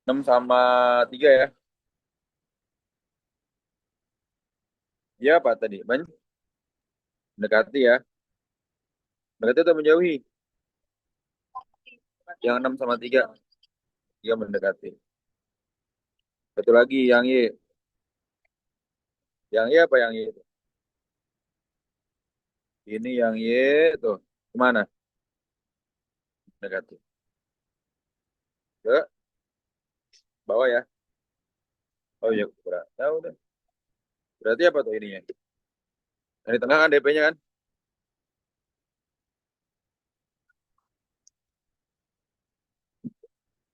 6 sama 3 ya. Iya apa tadi? Mendekati ya. Mendekati atau menjauhi? Yang 6 sama 3. Tiga mendekati. Satu lagi yang Y. Yang Y apa yang Y itu? Ini yang Y tuh. Kemana? Mendekati. Ke bawah ya. Oh iya, berarti. Ya udah. Berarti apa tuh ininya? Yang di tengah kan DP-nya kan?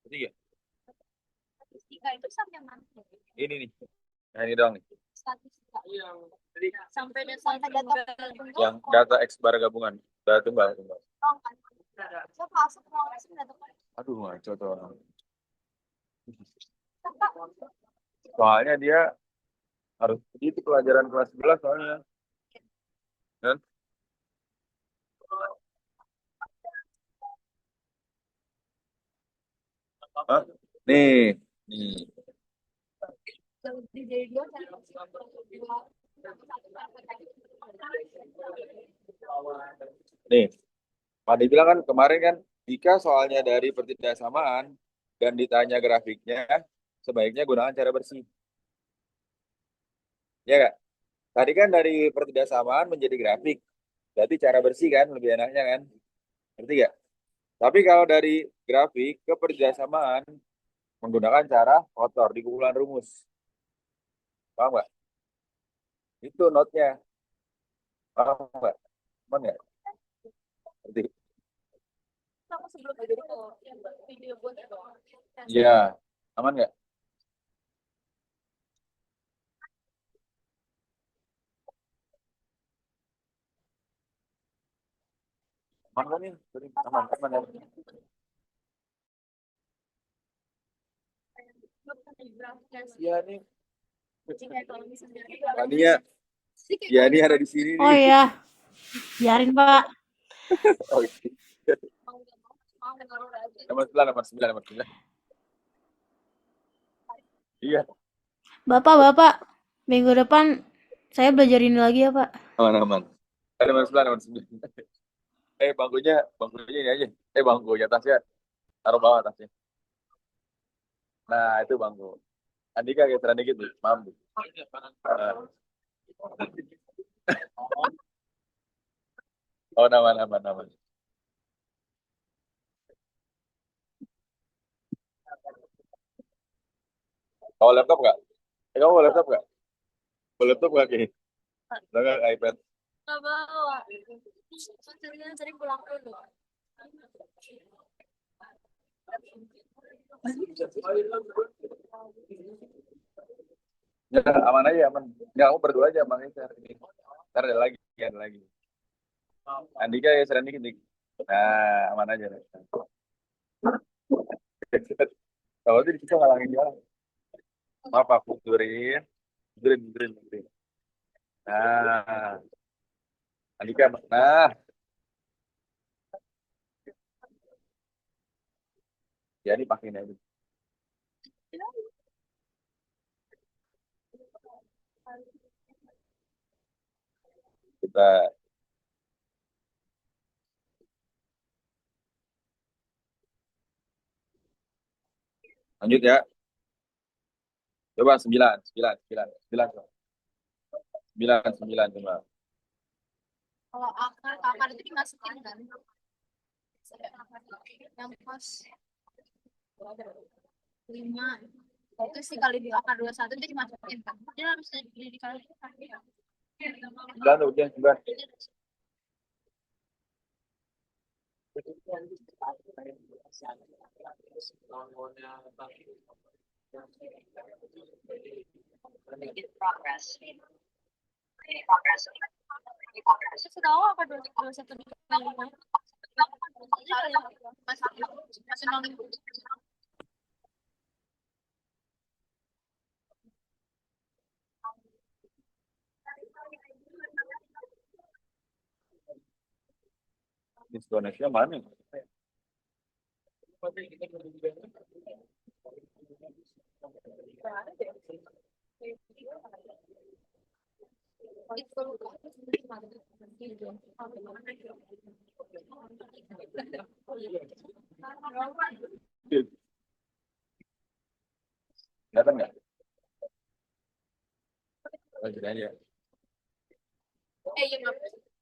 Ketiga. Tiga itu sampai mana? Ini nih. Nah, ini doang nih. Statistika. Sampai data Yang data X bar gabungan. Data tunggal, tunggal. oh, kan. Saya masuk mau sih data. Aduh, ngaco tuh orang. Soalnya dia harus itu pelajaran kelas 11 soalnya. Kan? Hah? Nih. Nih. Lebih dari dua kan? Nih. Pak bilang kan kemarin kan jika soalnya dari pertidaksamaan dan ditanya grafiknya, sebaiknya gunakan cara bersih. Ya nggak? Tadi kan dari pertidaksamaan menjadi grafik. Berarti cara bersih kan lebih enaknya kan? Ngerti nggak? Tapi kalau dari grafik ke pertidaksamaan menggunakan cara kotor di kumpulan rumus. Paham nggak? Itu notnya. Paham nggak? Paham nggak? Ngerti? Aku sebelum jadi video buat itu. Iya. Aman nggak? Aman kan nih? Aman, aman ya. Iya nih. Tania, ya ini ada di sini Oh nih. ya, biarin Pak. Oke. Nomor 9. Iya, Bapak, minggu depan saya belajar ini lagi ya Pak. aman-aman. Ada nomor 9. Bangkunya ini aja. Bangkunya tasnya taruh bawah tasnya. Nah, itu bangku. Andika geseran dikit nih, mampu. Nah. Oh, aman, aman, aman. Kau laptop nggak? Kamu mau laptop nggak? Mau laptop nggak, Ki? Nggak, iPad. Nggak bawa. Soalnya sering pulang dulu. Ya, aman aja, aman. Ya, kamu berdua aja, Bang. Ntar ada lagi, ada lagi. Andika geseran dikit nih. Nah, aman aja. Kalau itu kita ngalangin jalan. Maaf, aku mundurin. Mundurin, mundurin, mundurin. Nah, Andika, nah, ya ini pakai ini aja. Kita lanjut ya. Coba 9, 9, 9, 9, 9, 9, coba. Kalau akar itu dimasukin kan? Yang pos 5 itu sih kali di akar 21 itu dimasukin kan? Dia harus dikali kan? 9 udah, 9. Progress. Progress. Sudah apa 21 dikali 5? Masih 0. Diskonnya mana? Kelihatan nggak? Oh, jadi aja. Iya, Bang.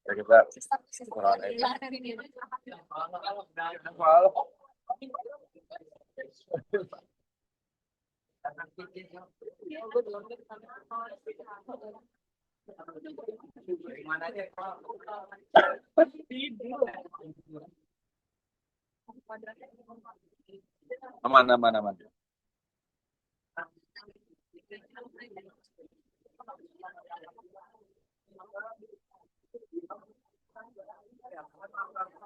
Ya, kita kurang aja. Hafal. Aman, aman, aman.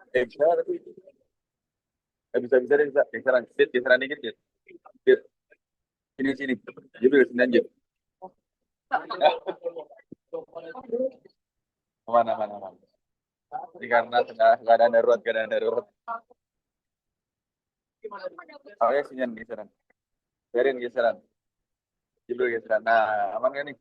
Bisa, tapi bisa deh, bisa. Geseran dikit ya. Sini, sini. Jadi sini aja. Aman, aman, aman. Ini karena keadaan darurat, keadaan darurat. Oke, sini geseran. Biarin geseran. Jadi geseran. Nah, aman kan nih?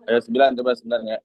Ayo 9 coba sebenarnya.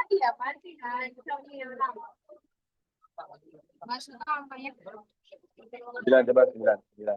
Iya, pasti kan. Masuk angkanya. 9 coba 9. 9.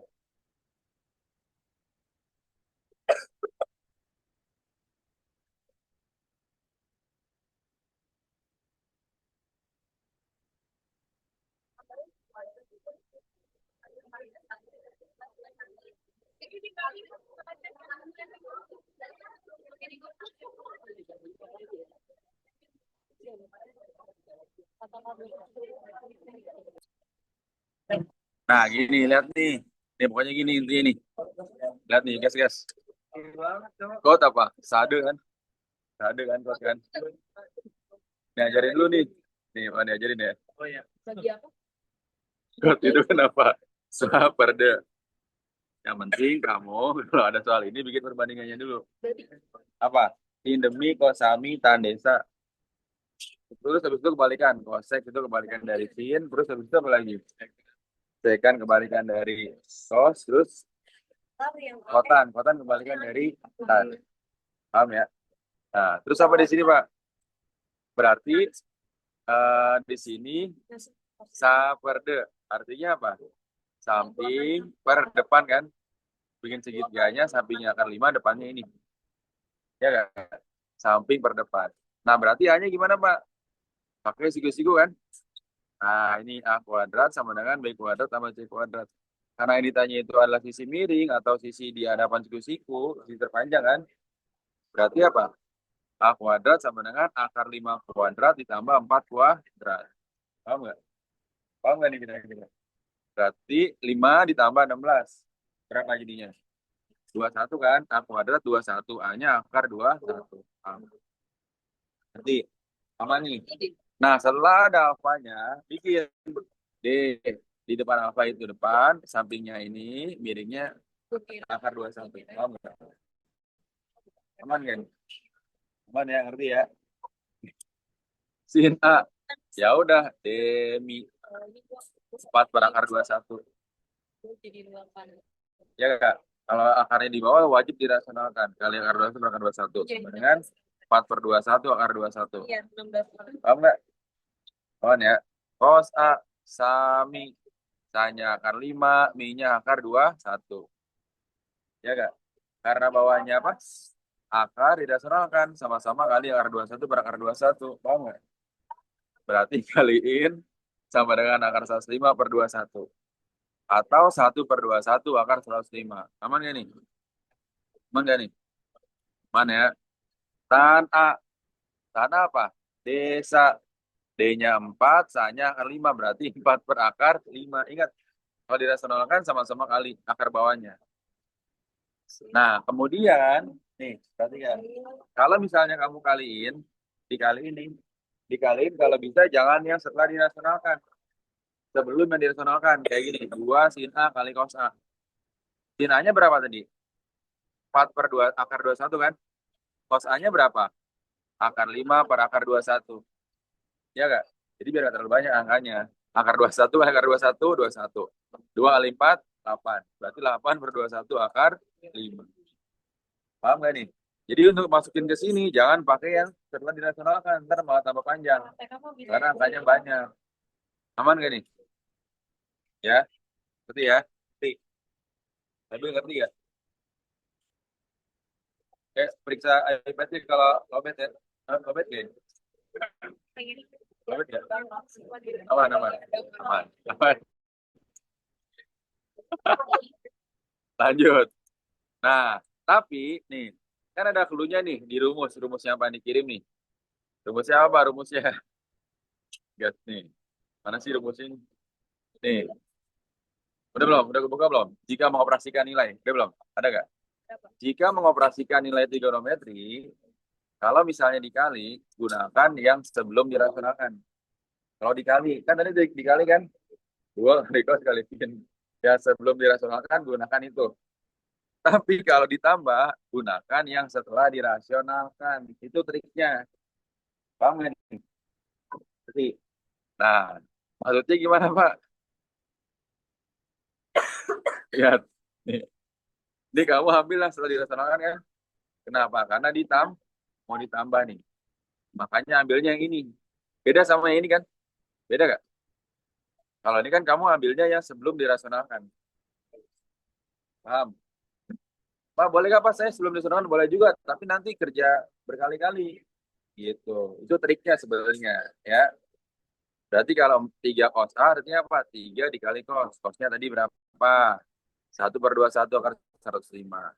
Nah, gini, lihat nih. Nih, pokoknya gini intinya nih. Lihat nih, guys. Kod apa? Sade kan? Sade kan, kod kan? Nih, ajarin dulu nih. Nih, Pak, diajarin ya. Bagi apa? Kod itu kenapa? Saperda. Yang penting kamu, kalau ada soal ini, bikin perbandingannya dulu. Apa? Indemi, kosami, tandesa. Terus habis itu kebalikan. Kosek itu kebalikan dari sin. Terus habis itu apa lagi? Sekan kebalikan dari kos. Terus kotan. Kotan kebalikan dari tan. Paham ya? Nah, terus apa di sini, Pak? Berarti di sini saperde. Artinya apa? Samping per depan kan? Bikin segitiganya, sampingnya akar 5, depannya ini. Ya kan? Samping per depan. Nah, berarti hanya gimana, Pak? Pakai siku-siku kan? Nah, ini A kuadrat sama dengan B kuadrat sama C kuadrat. Karena yang ditanya itu adalah sisi miring atau sisi di hadapan siku-siku, sisi terpanjang kan? Berarti apa? A kuadrat sama dengan akar 5 kuadrat ditambah 4 kuadrat. Paham nggak? Paham nggak nih kira-kira? Berarti 5 ditambah 16. Berapa jadinya? 21 kan? A kuadrat 21. A-nya akar 21. Paham? Nanti aman nih. Nah, setelah ada alfanya, bikin D. Di depan alfa itu depan, sampingnya ini, miringnya akar 21. Paham nggak? Aman kan? Aman ya, ngerti ya? Sin A. Ya udah, demi 4 per akar 21. Ya Kak, kalau akarnya di bawah wajib dirasionalkan. Kali akar 21 per akar 21. Sama dengan 4 per 21 akar 21. Iya, 16. Paham nggak? Kawan ya. Cos A sami Sa-nya akar 5, Mi-nya akar 21. Ya enggak? Karena bawahnya apa? Akar dirasionalkan. Sama-sama kali akar 21 per akar 21. Paham nggak? Berarti kaliin sama dengan akar 105 per 21. Atau 1 per 21 akar 105. Aman nggak nih? Aman nggak nih? Aman ya? Tan A. Tan A apa? Desa. D-nya 4, Sa-nya akar 5. Berarti 4 per akar 5. Ingat, kalau dirasionalkan sama-sama kali akar bawahnya. Nah, kemudian, nih, perhatikan. Kalau misalnya kamu kaliin, dikaliin nih. Dikaliin kalau bisa jangan yang setelah dirasionalkan. Sebelum yang dirasionalkan. Kayak gini, 2 sin A kali cos A. Sin A-nya berapa tadi? 4 per 2, akar 21 kan? Cos A-nya berapa? Akar 5 per akar 21. Ya nggak? Jadi biar nggak terlalu banyak angkanya. Akar 21 kali akar 21, 21. 2 kali 4, 8. Berarti 8 per 21 akar 5. Paham nggak nih? Jadi untuk masukin ke sini, jangan pakai yang setelah dirasionalkan. Ntar malah tambah panjang. Karena angkanya banyak. Aman nggak nih? Ya? Ngerti ya? Ngerti. Tapi ngerti ya? Periksa iPad kalau lobet ya. Lobet nggak? Lobet nggak? Aman, aman. Aman. Aman. Lanjut. Nah, tapi nih, kan ada clue-nya nih di rumus yang Pak dikirim nih. Rumusnya apa rumusnya? Gas nih. Mana sih rumusnya ini? Nih. Udah belum? Udah kebuka belum? Jika mengoperasikan nilai. Udah belum? Ada nggak? Jika mengoperasikan nilai trigonometri, kalau misalnya dikali, gunakan yang sebelum dirasionalkan. Kalau dikali, kan tadi dikali kan? 2 kali cos kali sin. Ya sebelum dirasionalkan, gunakan itu. Tapi kalau ditambah, gunakan yang setelah dirasionalkan. Itu triknya. Paham nggak nih? Jadi, nah, maksudnya gimana, Pak? Lihat. Nih. Ini kamu ambil lah setelah dirasionalkan kan? Kenapa? Karena mau ditambah nih. Makanya ambilnya yang ini. Beda sama yang ini kan? Beda nggak? Kalau ini kan kamu ambilnya yang sebelum dirasionalkan. Paham? Pak, boleh nggak Pak saya sebelum dirasionalkan? Boleh juga. Tapi nanti kerja berkali-kali. Gitu. Itu triknya sebenarnya. Ya. Berarti kalau 3 cos A artinya apa? 3 dikali cos. Cosnya tadi berapa? 1 per 21 akar 105.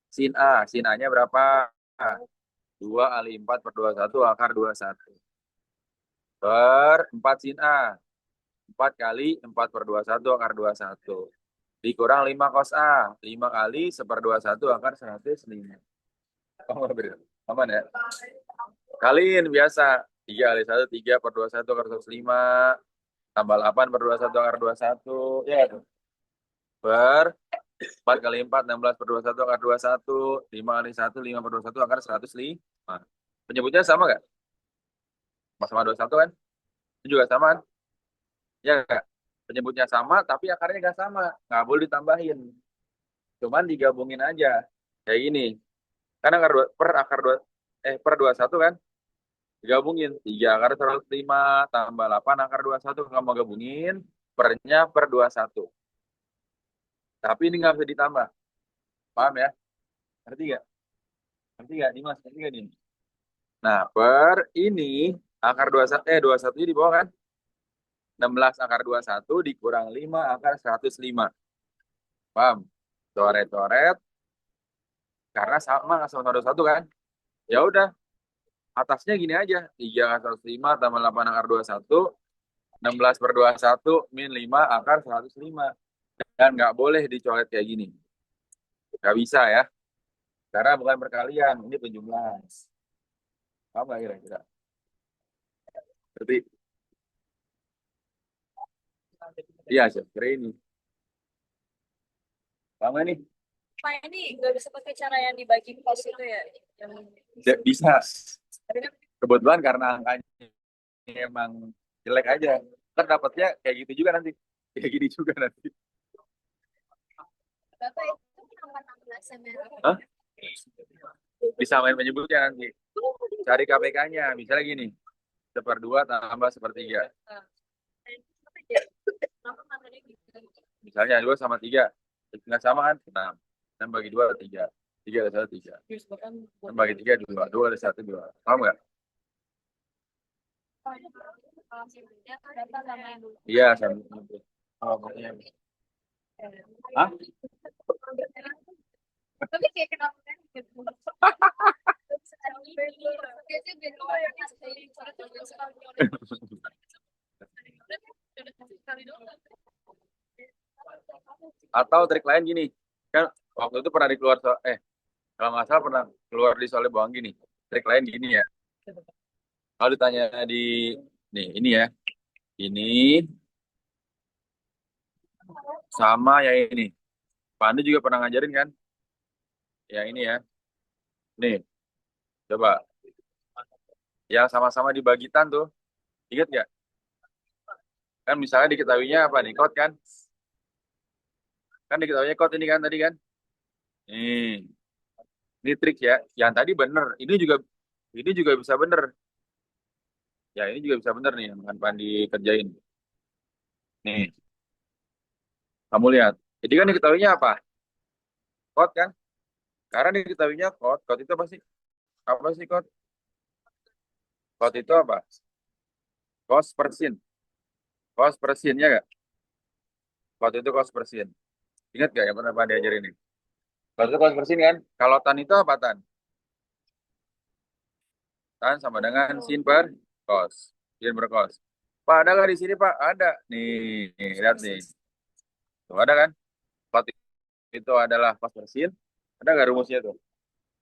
Sin A. Sin A-nya berapa? 2 kali 4 per 21 akar 21. Per 4 sin A. 4 kali 4 per 21 akar 21. Dikurang 5 cos A. 5 kali 1/21 akar 105. Aman ya? Kaliin biasa. 3 kali 1, 3 per 21 akar 105. Tambah 8 per 21 akar 21. Ya, per 4 kali 4, 16 per 21 akar 21. 5 kali 1, 5 per 21 akar 105. Penyebutnya sama nggak? Sama 21 kan? Itu juga sama kan? Ya nggak? Penyebutnya sama, tapi akarnya nggak sama. Nggak boleh ditambahin. Cuman digabungin aja. Kayak gini. Kan akar 2, per 21 kan? Digabungin. 3 akar 105 tambah 8 akar 21. Kamu mau gabungin. Pernya per 21. Tapi ini nggak bisa ditambah. Paham ya? Ngerti nggak? Ngerti nggak? Dimas, ngerti nggak ini? Nah, per ini akar 21 ini di bawah kan? 16 akar 21 dikurang 5 akar 105. Paham? Coret-coret. Karena sama 21 kan? Ya udah, atasnya gini aja. 3 akar 105 tambah 8 akar 21. 16 per 21 min 5 akar 105. Dan nggak boleh dicoret kayak gini. Nggak bisa ya. Karena bukan perkalian, ini penjumlahan. Paham nggak kira-kira? Berarti, iya, saya kira ini. Paham nggak nih? Pak ini nggak bisa pakai cara yang dibagi pos itu ya? Yang Tidak bisa. Tapi kan Kebetulan karena angkanya emang jelek aja. Ntar dapatnya kayak gitu juga nanti. Kayak gini juga nanti. Bapak itu kenapa 16 cm? Hah? Bisa main menyebutnya nanti. Cari KPK-nya. Misalnya gini. 1/2 tambah 1/3. Kenapa matanya gitu? Misalnya 2 sama 3. Nggak sama kan? 6. 6 bagi 2, 3. 3 ada 1, 3. 6 bagi 3, 2. 2 ada 1, 2. Paham nggak? Iya, sama. Oh, makanya. Hah? Tapi kayak kenapa kan? Atau trik lain gini. Kan waktu itu pernah dikeluar kalau nggak salah pernah keluar di soal bawang gini. Trik lain gini ya. Kalau ditanya di nih ini ya. Ini sama ya ini. Pandu juga pernah ngajarin kan? Ya ini ya. Nih, coba. Yang sama-sama dibagitan tuh. Ingat nggak? Kan misalnya diketahuinya apa nih? Kot kan? Kan diketahuinya kot ini kan tadi kan? Nih, ini trik ya. Yang tadi bener. Ini juga bisa bener. Ya ini juga bisa bener nih yang akan Pandi kerjain. Nih, kamu lihat. Jadi kan diketahuinya apa? Kot kan? Karena diketahuinya kot. Kot itu apa sih? Apa sih kot? Kot itu apa? Cost per sin. Cost per sin ya nggak? Kot itu cost per sin. Ingat nggak yang pernah Pandi ajarin ini? Kot itu cost per sin kan? Kalau tan itu apa tan? Tan sama dengan sin per cos. Sin per cos. Pak, ada nggak di sini, Pak? Ada. Nih, lihat nih. Tuh, ada kan? Kot itu adalah cos per sin. Ada nggak rumusnya tuh?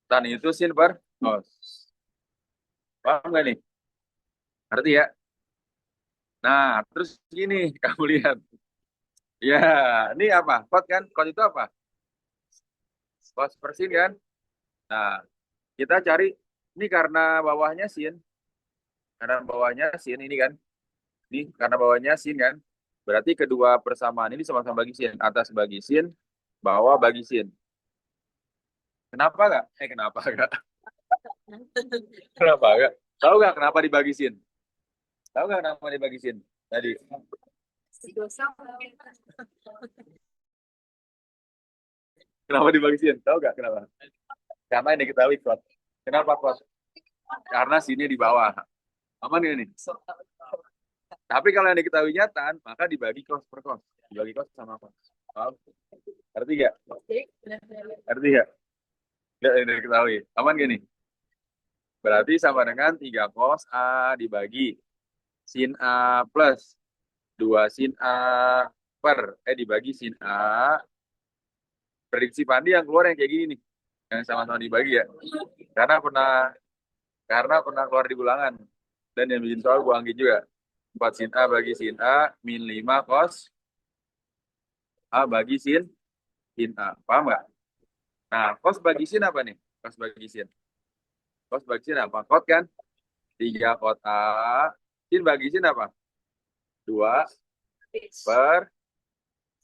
Tan itu sin per cos. Paham nggak nih? Ngerti ya? Nah, terus gini, kamu lihat. Ya, ini apa? Kot kan? Kot itu apa? Cos per sin kan? Nah, kita cari, ini karena bawahnya sin. Karena bawahnya sin ini kan. Ini karena bawahnya sin kan. Berarti kedua persamaan ini sama-sama bagi sin. Atas bagi sin, bawah bagi sin. Kenapa nggak? Kenapa nggak? Kenapa nggak? Tahu nggak kenapa dibagi sin? Tahu nggak kenapa dibagi sin? Tadi. Kenapa dibagi sin? Tahu nggak kenapa? Karena ini diketahui kuat. Kenapa kuat? Karena sini di bawah. Aman ini. Tapi kalau yang diketahui tan, maka dibagi kos per kos. Dibagi kos sama apa? Paham? Ngerti nggak? Ngerti nggak? Nggak ini diketahui. Aman gini. Berarti sama dengan 3 cos A dibagi sin A plus 2 sin A dibagi sin A. Prediksi Pandi yang keluar yang kayak gini nih. Yang sama-sama dibagi ya. Karena pernah keluar di bulangan. Dan yang bikin soal Bu Anggi juga. 4 sin A bagi sin A min 5 cos A bagi sin A. Paham nggak? Nah, cos bagi sin apa nih? Cos bagi sin. Cos bagi sin apa? Kot kan? 3 kot A. Sin bagi sin apa? 2 per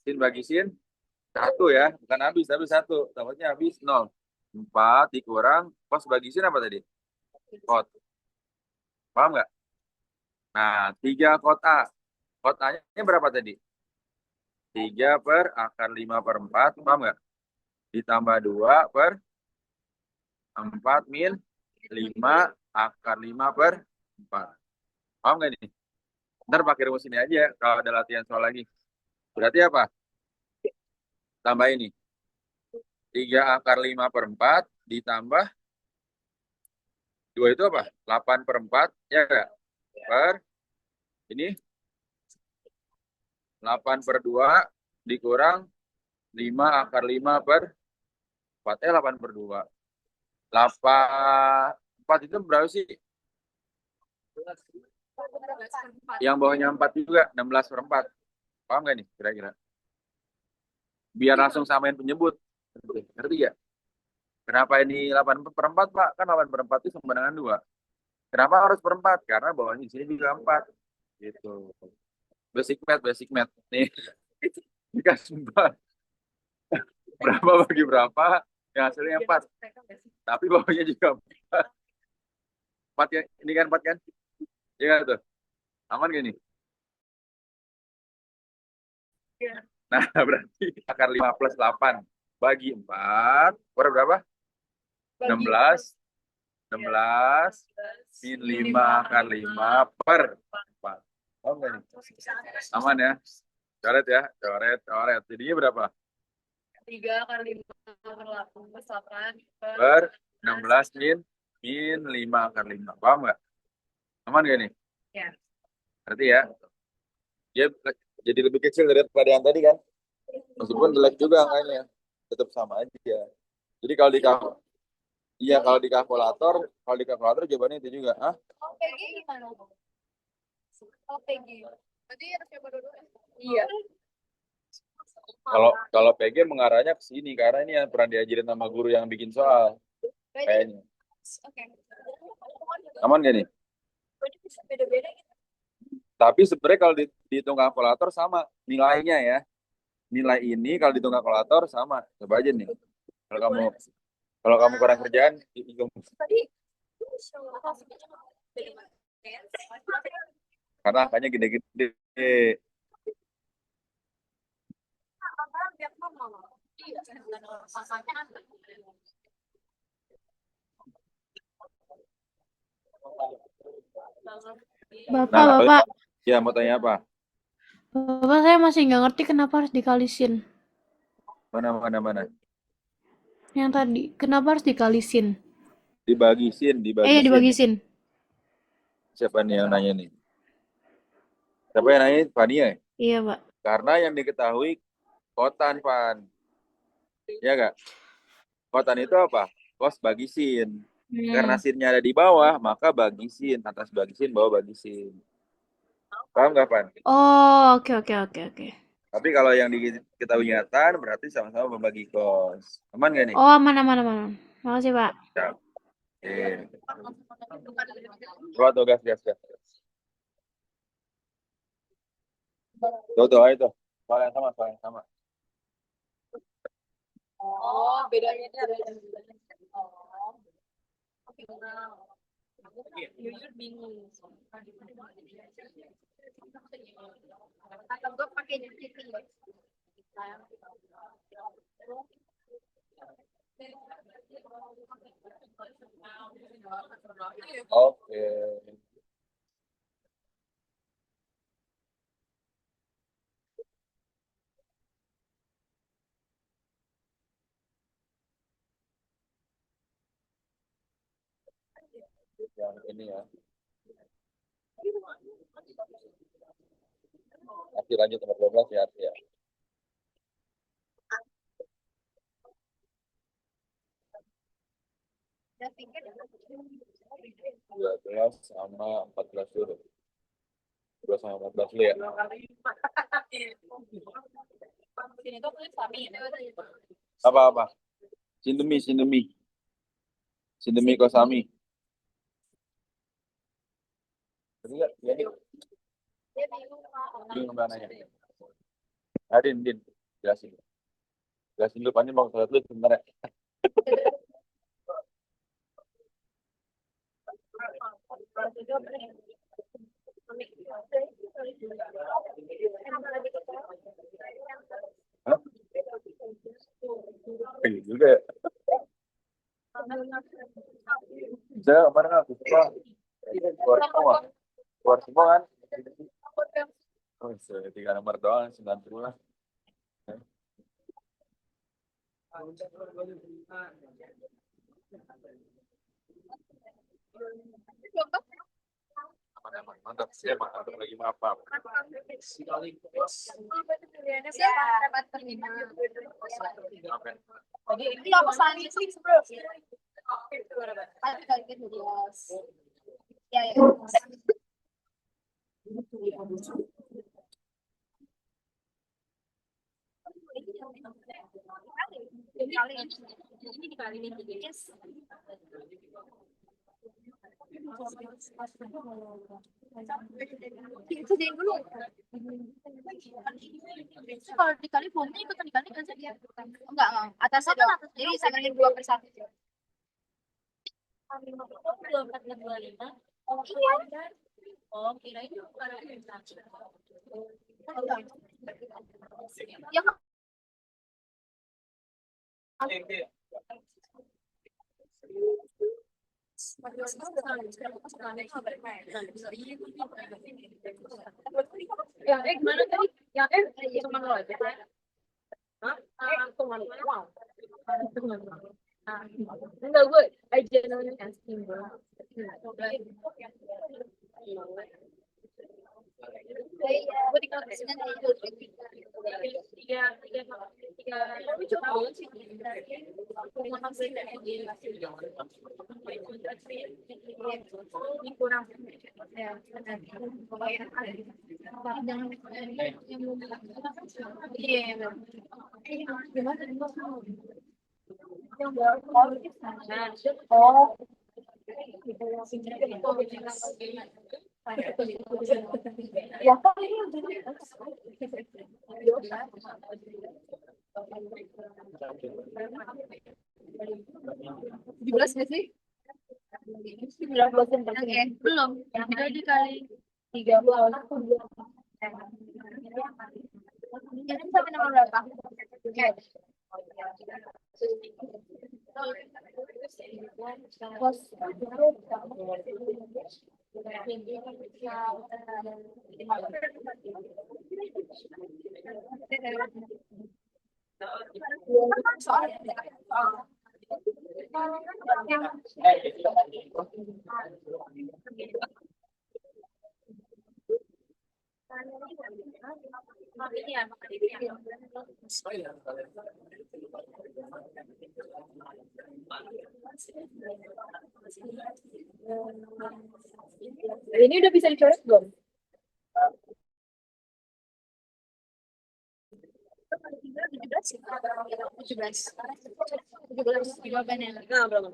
sin bagi sin 1 ya. Bukan habis, tapi 1. Dapatnya habis 0. 4 dikurang cos bagi sin apa tadi? Kot. Paham nggak? Nah, 3 kot A. Kot A-nya berapa tadi? 3 per akar 5 per 4. Paham nggak? Ditambah 2 per 4 min 5 akar 5 per 4. Paham nggak nih? Ntar pakai rumus ini aja kalau ada latihan soal lagi. Berarti apa? Tambah ini. 3 akar 5 per 4 ditambah 2 itu apa? 8 per 4 ya nggak? Per ini 8 per 2 dikurang 5 akar 5 per 4. 8 per 2. 8 4 itu berapa sih? Yang bawahnya 4 juga 16 per 4. Paham nggak nih kira-kira? Biar langsung samain penyebut. Ngerti ya? Kenapa ini 8 per 4, Pak? Kan 8 per 4 itu sama dengan 2. Kenapa harus per 4? Karena bawahnya di sini juga 4. Gitu. Basic math. Nih, dikasih 4. Berapa bagi berapa? Ya hasilnya 4. Tapi bawahnya juga 4. 4 ya? Ini kan 4 kan? Iya kan tuh? Aman gak nih? Nah, berarti akar 5 plus 8 bagi 4. Berapa? 16. 16 min 5 akar 5 per 4. Oh, enggak nih? Aman ya? Coret ya? Coret. Jadinya berapa? 3 kali 5 per 8 plus 8 Per 16 min 5 akar 5. Paham nggak? Aman gak nih? Ya. Berarti ya, dia jadi lebih kecil daripada yang tadi kan? Meskipun jelek juga angkanya. Tetap sama aja. Jadi kalau di iya kalau di kalkulator jawabannya itu juga. Ah, PG gimana? PG. Berarti harus coba dulu. Iya. kalau PG mengarahnya ke sini karena ini yang pernah diajarin sama guru yang bikin soal. Kayaknya. Oke. Aman gak nih? Beda-beda gitu. Tapi sebenarnya kalau dihitung kalkulator sama nilainya ya. Nilai ini kalau dihitung kalkulator sama. Coba aja nih. Kalau kamu kurang kerjaan, hitung. Tadi Karena angkanya gede-gede. Nah, Bapak, ya mau tanya apa? Bapak saya masih nggak ngerti kenapa harus dikalisin. Mana? Yang tadi, kenapa harus dikalisin? Dibagisin. Ya dibagisin. Siapa nih yang nanya nih? Siapa yang nanya? Fania ya? Iya, Pak. Karena yang diketahui kotan, Pan. Ya nggak? Kotan itu apa? Kos bagi sin. Karena sinnya ada di bawah, maka bagi sin. Atas bagi sin, bawah bagi sin. Paham nggak, Pan? Oh, oke. Tapi kalau yang diketahui nyata, berarti sama-sama membagi kos. Aman nggak nih? Oh, aman. Makasih, Pak. Ya. Tuh, gas. Tuh, ayo tuh. Soal yang sama. oh, bedanya itu ada. Oh. Oke. Jujur bingung. Atau gue pakai GCP. Oke. Yang ini ya. Masih lanjut nomor 12 ya. 12 sama 14 dulu. 12 sama 14 dulu ya. Apa? Sindemi Kosami. Tadi nggak? Ya, bingung nanya. Din. Jelasin dulu, Pani mau salat dulu sebentar ya. Hah? Juga ya. Bisa kemarin aku suka keluar semua kan. Oh, 3 nomor doang 90 lah. Mantap. Ya, mantap lagi maaf. Ini apa salahnya sih bro? Ya. Ini dikali ini. Itu jadi dulu. Kalau dikali bomnya ikutan dikali kan sih? Enggak. Atasnya kan atas. Jadi samain 2/1. Oh iya. Oh, kirain kalau ya kan Yang gimana tadi? Yang cuma lo aja. Hah? Cuma lo. Wow. Enggak gue aja namanya casting bro. gue tinggal di sini kurang Ya kan 17 nggak sih? 19 Oke, belum. Udah dikali 30. Jadi sampai nomor berapa? Oke. Ini udah bisa dicoret belum? 17 jawabannya. Nah, belum.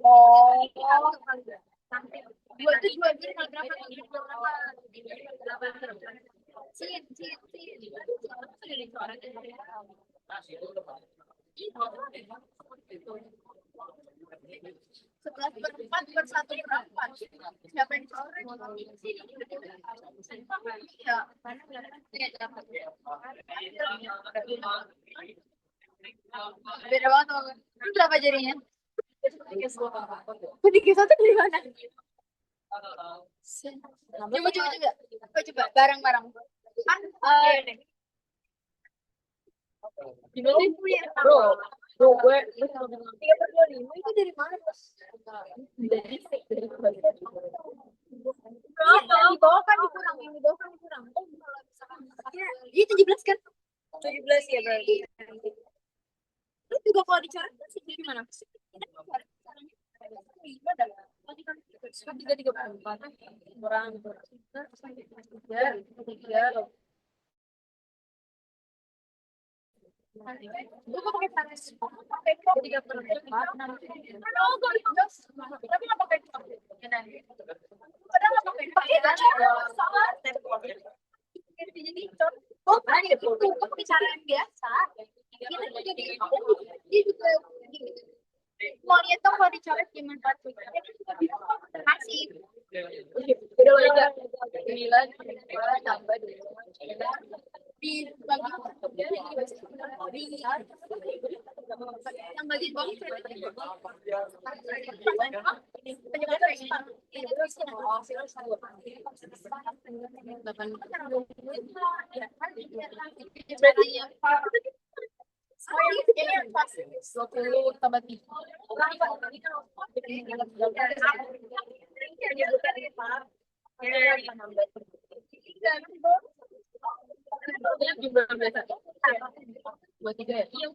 Oh, dua itu dua jadi kalau berapa? Cin. Sudah dicoret. Setelah berempat bersatu berapa? Siapa yang dicoret? Iya. Beda banget sama gue. Lu berapa jadinya? 31 dari mana? Coba bareng-bareng. Kan Gimana sih? Bro, gue 3/25 itu dari mana, Bos? Dari di bawah kan dikurang, yang di bawah kan dikurang. Oh, kalau misalkan iya 17 kan? 17 ya berarti. Lu juga kalau dicoret sih jadi mana? Tiga 34 kurang 3. Gue pakai panas. Pakai kok 34. Oh, gue tapi nggak pakai kok. Padahal nggak pakai salah. Jadi oh, itu pakai cara yang biasa. Kita jadi dia juga mau lihat dong kalau dicoret gimana kasih Udah aja 9 tambah 2 di yang bagian bawah tambah 3. Jumlah biasa. Buat 3 ya? Iya.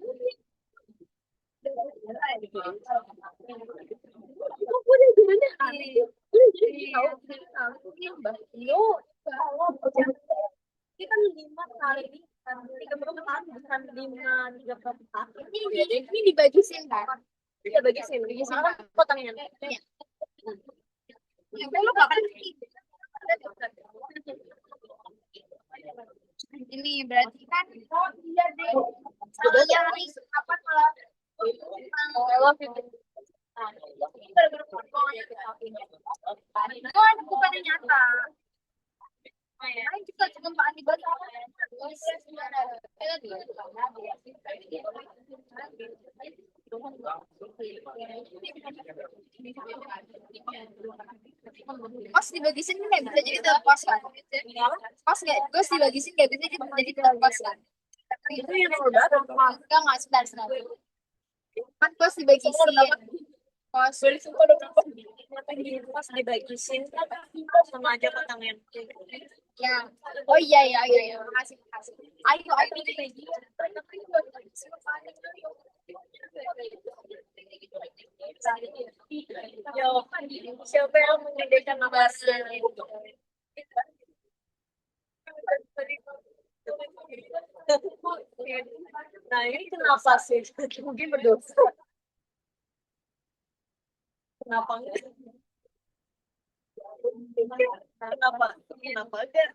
Udah gimana? Udah jadi tahu. Kita 5 kali 30 bukan 5 34. ini dibagi sin kan? Kita bagi sen, potongnya. Ya, lu gak kan Ini berarti kan iya deh. Iya nih apa malah I love you. Ini gara-gara foto ya. Itu ada bukannya nyata. Ayo kita cuma Pak Andi baca. Pas dibagi sini nggak bisa jadi terlepas kan? Pas nggak, terus dibagi sini nggak bisa jadi terlepas kan? Itu yang udah nggak sebentar. Kan pas dibagi sini. Pas Pas dibagi scene sama aja ketangin. ya. Oh iya. Makasih. Ayo dibagi. Yo, siapa yang menyediakan makanan? Nah ini kenapa sih? Mungkin berdosa. Kenapa enggak? Kenapa enggak?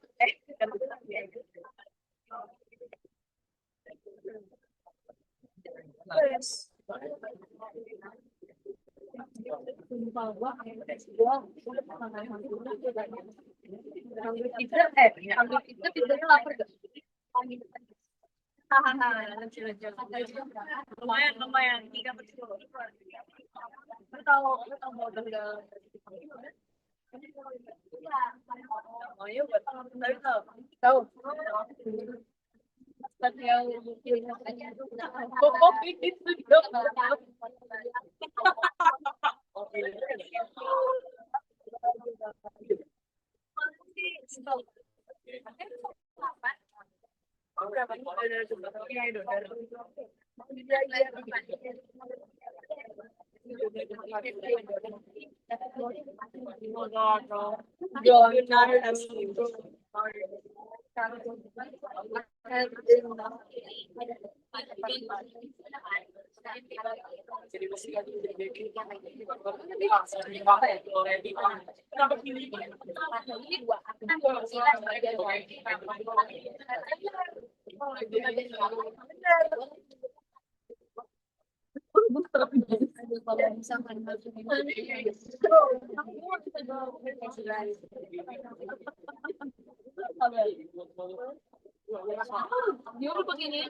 Ambil kita pintunya lapar gak? Lumayan 3 betul. Tahu mau udah oh iya tahu yang dia udah begini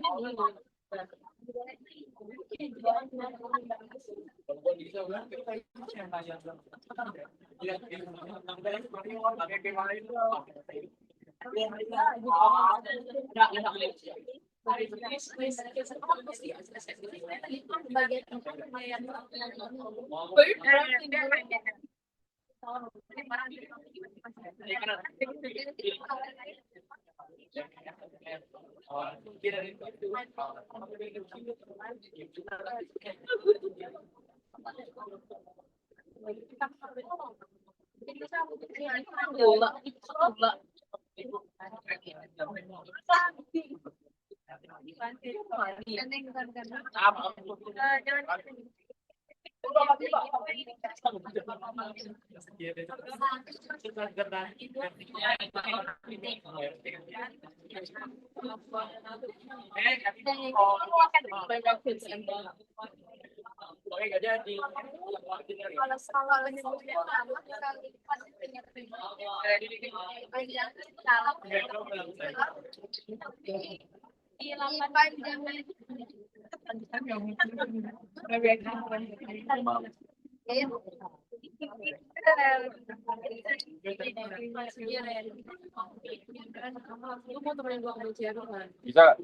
Bisa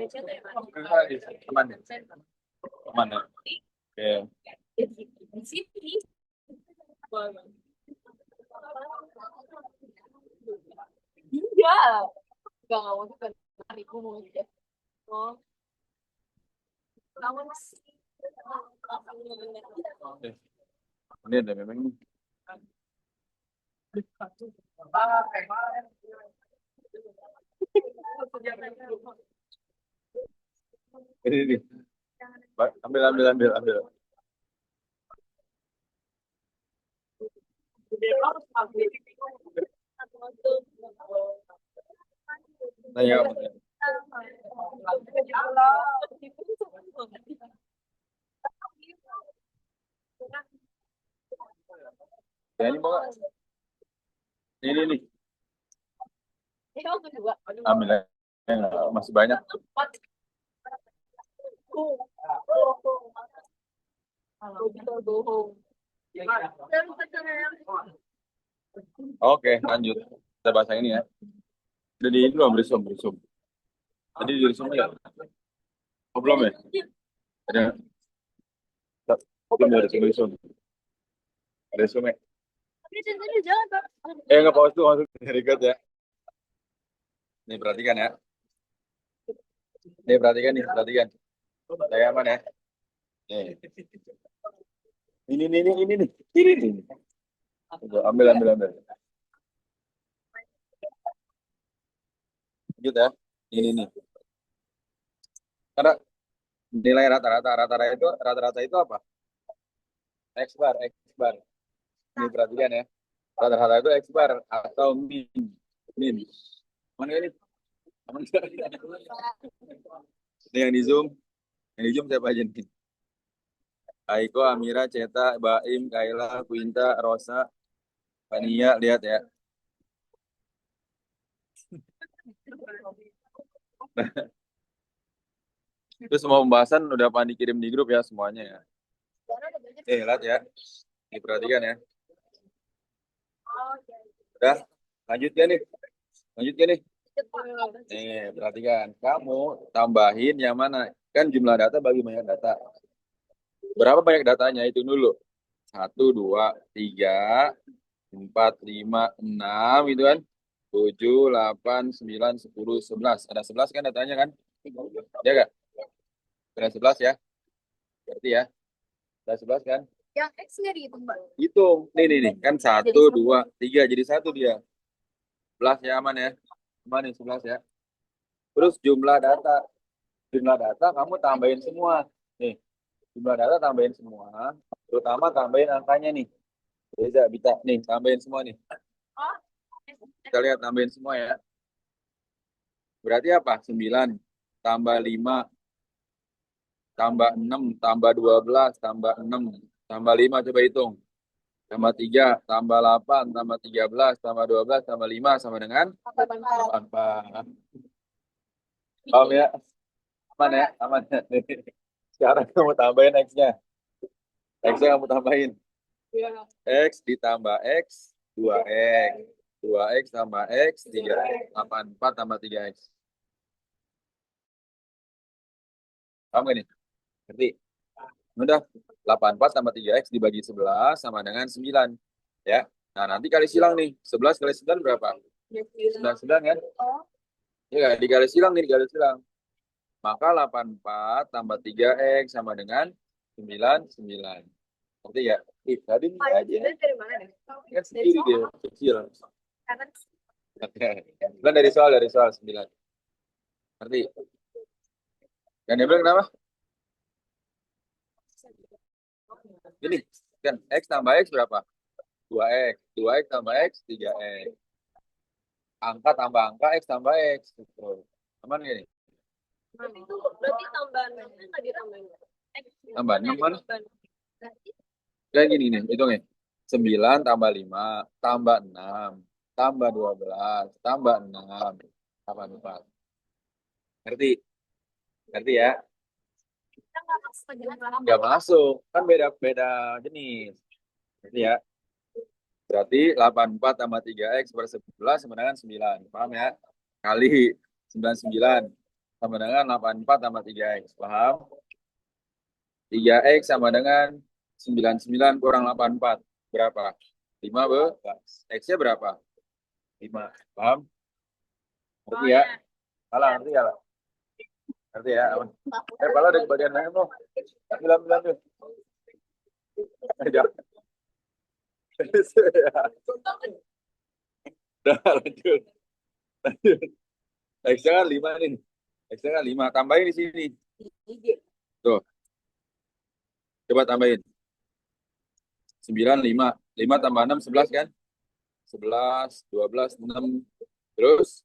aman ya? Aman ya? Oke. iya nggak mau kan hariku mau aja oh kamu Ini ada memang ini. Ambil. Tanya kamu. Ya ini mau nggak? Ini nih, ambil aja. Masih banyak. Oke, lanjut. Kita bahas yang ini ya. Udah di ini belum berisum, berisum. Tadi di berisum ya? Oh, belum ya? Ada. Belum ada berisum. Berisum ya? Tapi sendiri jalan, Pak. Nggak pause tuh, masuk record ya. Nih, perhatikan ya. Nih, perhatikan nih, perhatikan. Saya aman ya. Nih. Ini nih. Ini nih. Tuh, ambil. Lanjut ya. Ini nih. Karena nilai rata-rata itu apa? X bar. Ini perhatikan ya. Rata-rata itu X bar atau min. Mana ini? Aman nggak? Ini yang di zoom. Yang di zoom siapa aja nih? Aiko, Amira, Ceta, Baim, Kaila, Quinta, Rosa, Fania, lihat ya. Itu semua pembahasan udah Pan dikirim di grup ya semuanya ya. Lihat ya. Diperhatikan ya. Udah, lanjut ya nih. Nih, perhatikan. Kamu tambahin yang mana? Kan jumlah data bagi banyak data. Berapa banyak datanya? Itu dulu. 1, 2, 3, 4, 5, 6 gitu kan. 7, 8, 9, 10, 11. Ada 11 kan datanya kan? Ya enggak? Ada 11 ya? Berarti ya. Ada 11 kan? Yang X nggak dihitung, Mbak? Hitung. Nih. Kan 1, 2, 3. Jadi 1 dia. 11 ya, aman ya? Aman nih 11 ya. Terus jumlah data. Jumlah data kamu tambahin semua. Nih. Jumlah data tambahin semua. Terutama tambahin angkanya nih. Bisa. Nih, tambahin semua nih. Kita lihat tambahin semua ya. Berarti apa? 9 tambah 5 tambah 6 tambah 12 tambah 6 tambah 5 coba hitung. Tambah 3 tambah 8 tambah 13 tambah 12 tambah 5 sama dengan 84. Paham ya? Aman ya? Aman ya? Sekarang kamu tambahin X-nya. X-nya kamu tambahin. X ditambah X 2X. 2X tambah X 3X. 84 tambah 3X. Paham gak nih? Ngerti? Udah, 84 tambah 3X dibagi 11 sama dengan 9. Ya. Nah, nanti kali silang nih. 11 kali 9 berapa? 99 kan? Ya nggak? Dikali silang nih, dikali silang. Maka 84 tambah 3X sama dengan 99. Ngerti ya? Tadi ini aja. Dari mana deh? Kan sendiri dia, kecil. Kanan. Oke. Dari soal 9. Ngerti? Dan dia bilang kenapa? Ini, kan X tambah X berapa? 2X. 2X tambah X, 3X. Angka tambah angka, X tambah X. Gitu. Aman gak nih? Itu berarti tambahannya nggak ditambahin. Tambahannya mana? Kayak gini nih, hitungnya. 9 tambah 5, tambah 6, tambah 12, tambah 6, tambah 4. Ngerti? Ngerti ya? Kita nggak masuk ke jalan. Nggak masuk. Kan beda jenis. Ngerti ya? Berarti 84 tambah 3X per 11 sama dengan 9. Paham ya? Kali 99 sama dengan 84 tambah 3X. Paham? 3X sama dengan 99 kurang 84. Berapa? 5 X-nya berapa? 5. Paham? Ngerti ya? Salah, ngerti ya? Ngerti ya? Pala dari bagian lain loh. Bilang tuh. Jangan. Udah, lanjut. X-nya kan 5 nih. X-nya kan 5. Tambahin di sini. Tuh. Coba tambahin. 9, 5. 5 tambah 6, 11 kan? 11, 12, 6. Terus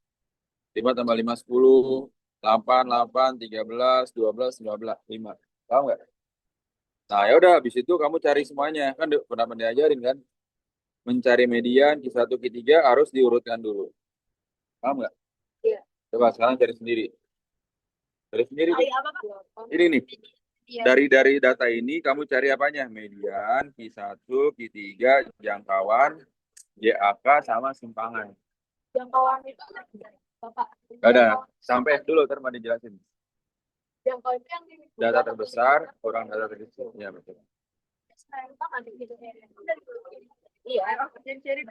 5 tambah 5, 10. 8, 8, 13, 12, 15, 5. Paham nggak? Nah, ya udah habis itu kamu cari semuanya. Kan pernah diajarin kan? Mencari median Q1, Q3 harus diurutkan dulu. Paham nggak? Iya. Coba sekarang cari sendiri. Cari sendiri. Kali apa, Pak? Ini nih. Iya. Dari data ini kamu cari apanya? Median, Q1, Q3, jangkauan, JAK sama simpangan. Jangkauan itu Bapak. Gak ada. Sampai dulu ntar mau dijelasin. Jangkauan itu yang Data terbesar kurang data terkecil. Ya betul. Iya, Jadi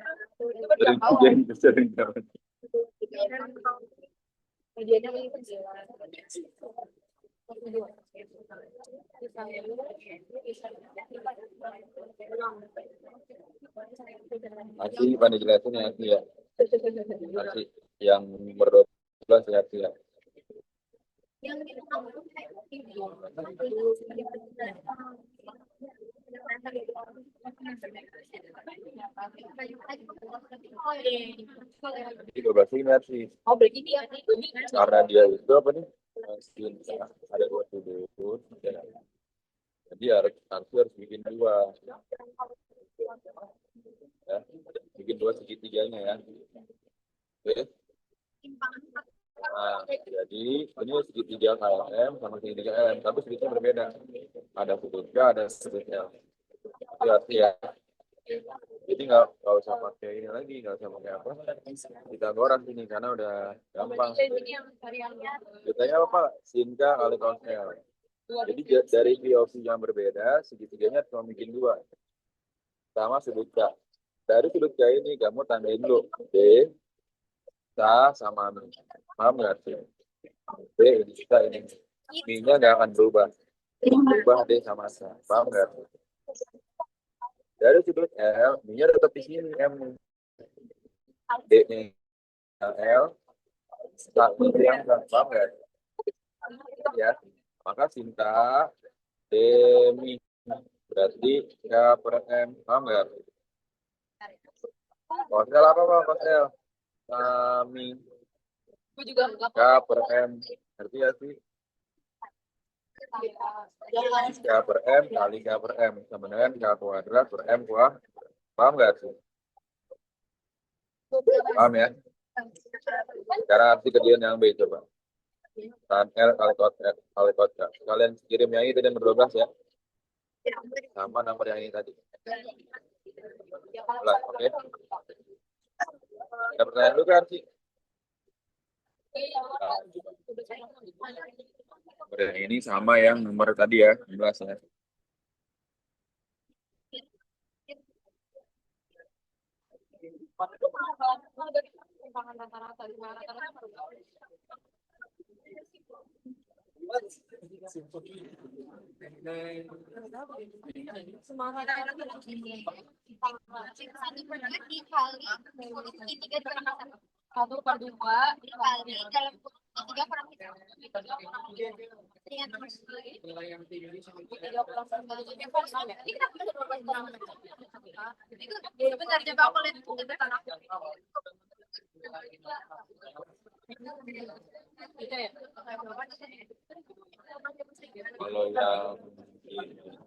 Dari sering dapat. medianya itu Masih pada jelasin ya Aki ya. Masih yang nomor 12 ya Aki ya. yang itu Jadi 12 ini sih. oh berarti dia Karena dia itu apa nih? Ada 2 sudut. Ya. Jadi harus bikin 2. Ya. Bikin 2 segitiganya ya. Oke. Nah, jadi ini segitiga KLM sama segitiga LM, tapi segitiga berbeda. Ada sudut K, ada sudut L. Hati-hati ya. Jadi nggak usah pakai ini lagi, nggak usah pakai apa. Pitagoras ini karena udah gampang. ini yang variannya Ditanya apa Pak? Sin K kali cos L. Jadi dari POV yang berbeda, segitiganya cuma bikin 2. Sama sudut K. Dari sudut K ini kamu tandain dulu D, sama Mi. Paham nggak sih? D ini kita ini. Mi-nya nggak akan berubah. Berubah D sama S. Paham nggak? Dari sudut L, Mi-nya tetap di sini M. D-nya L, satu yang paham nggak? Ya, maka Sinta D Mi berarti K per M. Paham nggak? Kosel apa Pak? Kosel? Mi aku juga enggak K per M. Ngerti ya sih? K per M kali K per M sama dengan K kuadrat per M kuadrat. Paham nggak sih? Paham ya? Sekarang arti kejadian yang B coba. Tan L kali cos L kali cos K. Kalian kirim yang ini tadi nomor 12 ya. Sama nomor yang ini tadi. Oke. Ada pertanyaan dulu kan sih? Nomor yang ini sama yang nomor tadi ya, 11 ya. satu per dua dikali dalam tiga per benar coba aku lihat itu Kalau yang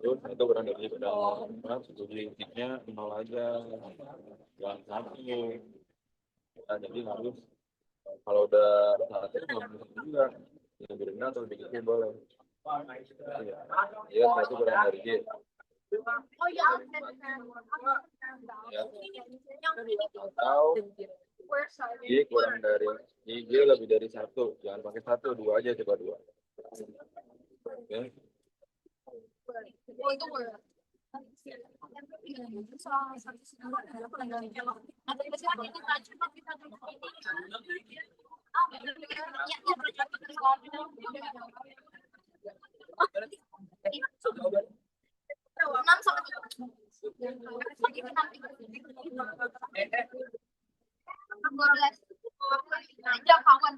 itu kurang dari udah sedikitnya 0 aja, jangan 1. Nah, jadi harus kalau udah 1 nggak bisa juga yang berenang atau dikitnya boleh. Ya 1 kurang dari G. oh ya Ya. Atau G kurang dari G lebih dari 1, jangan pakai 1, 2 aja, coba 2. Oke. oh itu enam sama jangkauan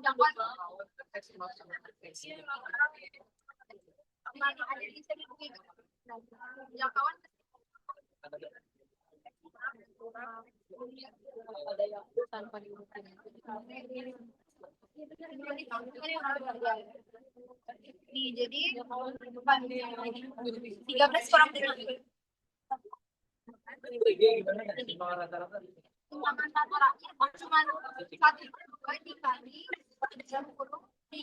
jangkauan ada yang tanpa diurutin Nih, jadi 13 kurang 5. Cuma satu lagi, cuma satu dikali 30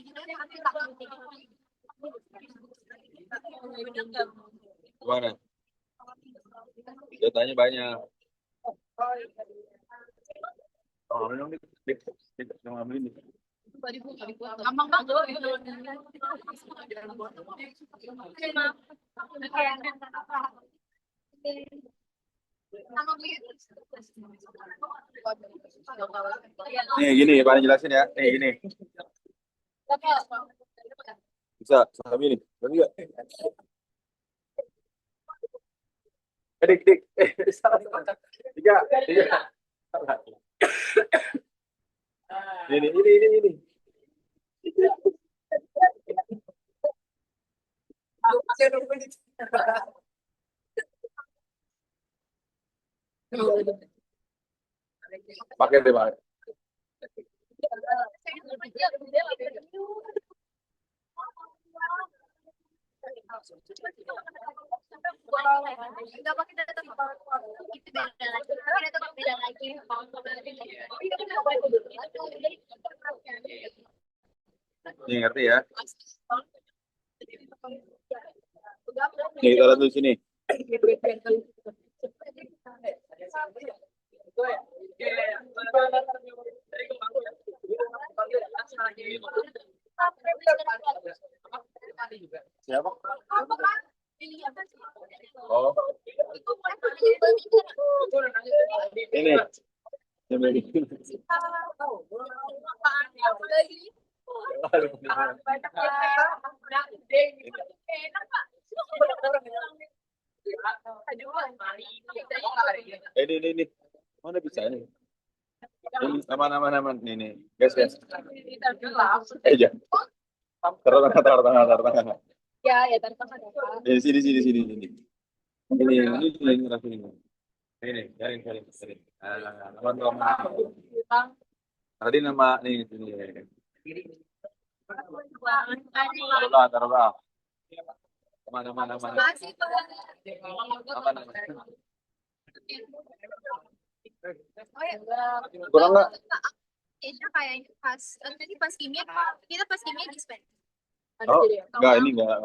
diambil Gimana? Datanya banyak. Oh, minum dik, dik, dik, yang ambil ini. gampang banget. Nih gini, paling jelasin ya. Nih gini, bisa sambil ini. Tapi enggak. Dik, dik. Salah. Tiga, tiga. Salah. Ini. Pakai deh, Pak. Enggak pakai data itu beda lagi. Pakai data beda lagi. Nih ngerti ya? Nih taruh di sini. Siapa? Oh, ini. Ini. Mana bisa ini? Ini aman. Nih. Guys. Ya. Taruh tangan. Ya, taruh tangan. Sini. Ini rapi ini. Ini, jaring. Teman-teman. Tadi nama nih sini. Taruhlah. Aman. Makasih, Pak. Aman. Oh ya, Kurang nggak? Isya kayaknya pas kimia kita pas kimia dispen. Oh, enggak ini enggak.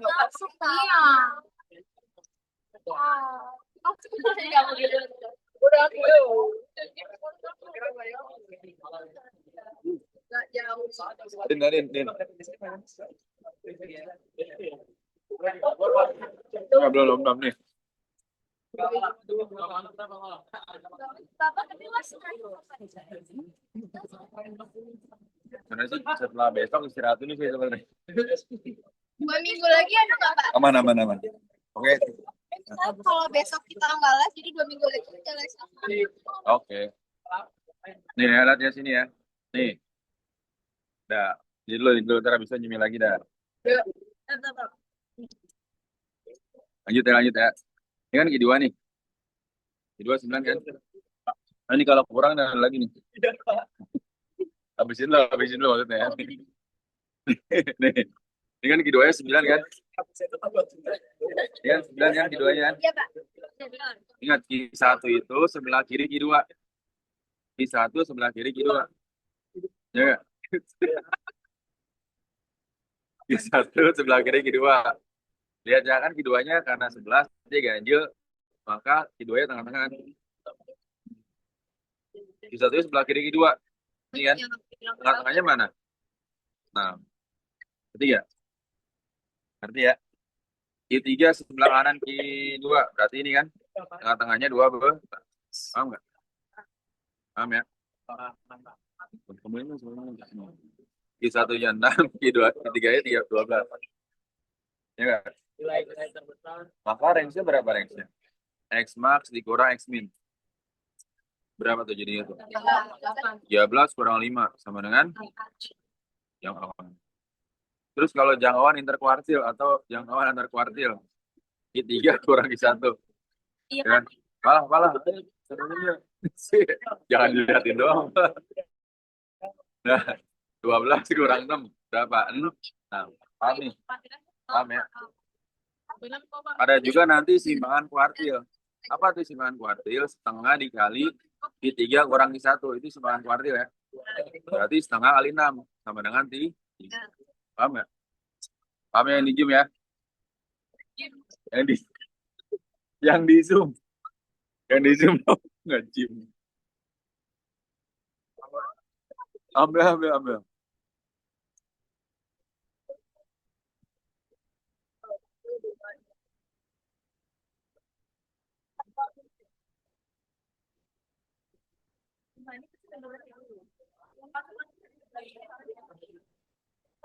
Langsung iya. Din. Enggak belum nih. Bapak tapi mas Sebenarnya sih setelah besok istirahat dulu sih sebenarnya. 2 minggu lagi ada nggak Pak? Aman. Oke. Kalau besok kita nggak les, jadi 2 minggu lagi kita les. Oke. Nih lihat ya sini ya. Nih. Dah. Jadi dulu ntar bisa nyemil lagi dah. Lanjut ya. Ini kan Q2 nih. Q2 9 kan? Nah, ini kalau kurang ada lagi nih. Habisin lo maksudnya ya. Nih. Ini kan Q2 nya 9 kan? Ini kan 9 kan Q2 nya. Iya Pak. Ingat Q1 itu sebelah kiri Q2. Q1 sebelah kiri Q2. Ya nggak? Q1 sebelah kiri Q2. Lihat ya kan Q2-nya karena 11 dia ganjil, maka Q2-nya tengah-tengah. Q1 sebelah kiri Q2. Ini kan? Tengah-tengahnya mana? Nah, ketiga. Ngerti ya? Q3 sebelah kanan Q2. Berarti ini kan? Tengah-tengahnya 2 paham nggak? Paham ya? Q1-nya 6, Q3-nya 12. Ya nggak? Maka range-nya berapa range-nya? X max dikurang X min. Berapa tuh jadinya tuh? 13 kurang 5 sama dengan jangkauan. Terus kalau jangkauan interkuartil atau jangkauan antar kuartil, Q3 kurang Q1. Iya. Kan? Malah. Sebenarnya jangan dilihatin doang. Nah, 12 kurang 6 berapa? 6. Nah, paham nih. Paham ya? Ada juga nanti simpangan kuartil. Apa tuh simpangan kuartil? Setengah dikali di 3 kurangi 1. Itu simpangan kuartil ya. Berarti setengah kali 6 sama dengan 3. Paham ya? Paham yang di zoom ya? Yang di yang di zoom. Yang di zoom nggak zoom. Ambil.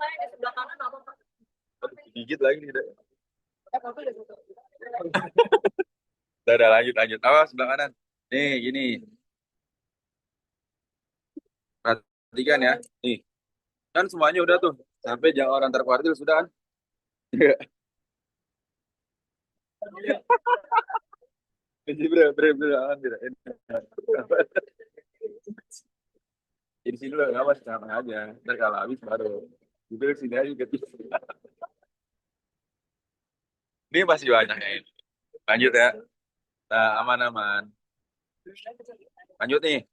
Saya di sebelah kanan apa Pak? Gigit lagi nih. Mobil di situ. Udah, lanjut. Awas sebelah kanan. Nih, gini. Perhatikan ya. Nih, kan semuanya udah tuh. Sampai jangan antar kuartil sudah kan? Jadi aman tidak. Jadi sini dulu nggak apa sama aja. Ntar kalau habis baru. Jadi sini aja gitu. Ini masih banyak ya ini. Lanjut ya. Nah, aman. Lanjut nih.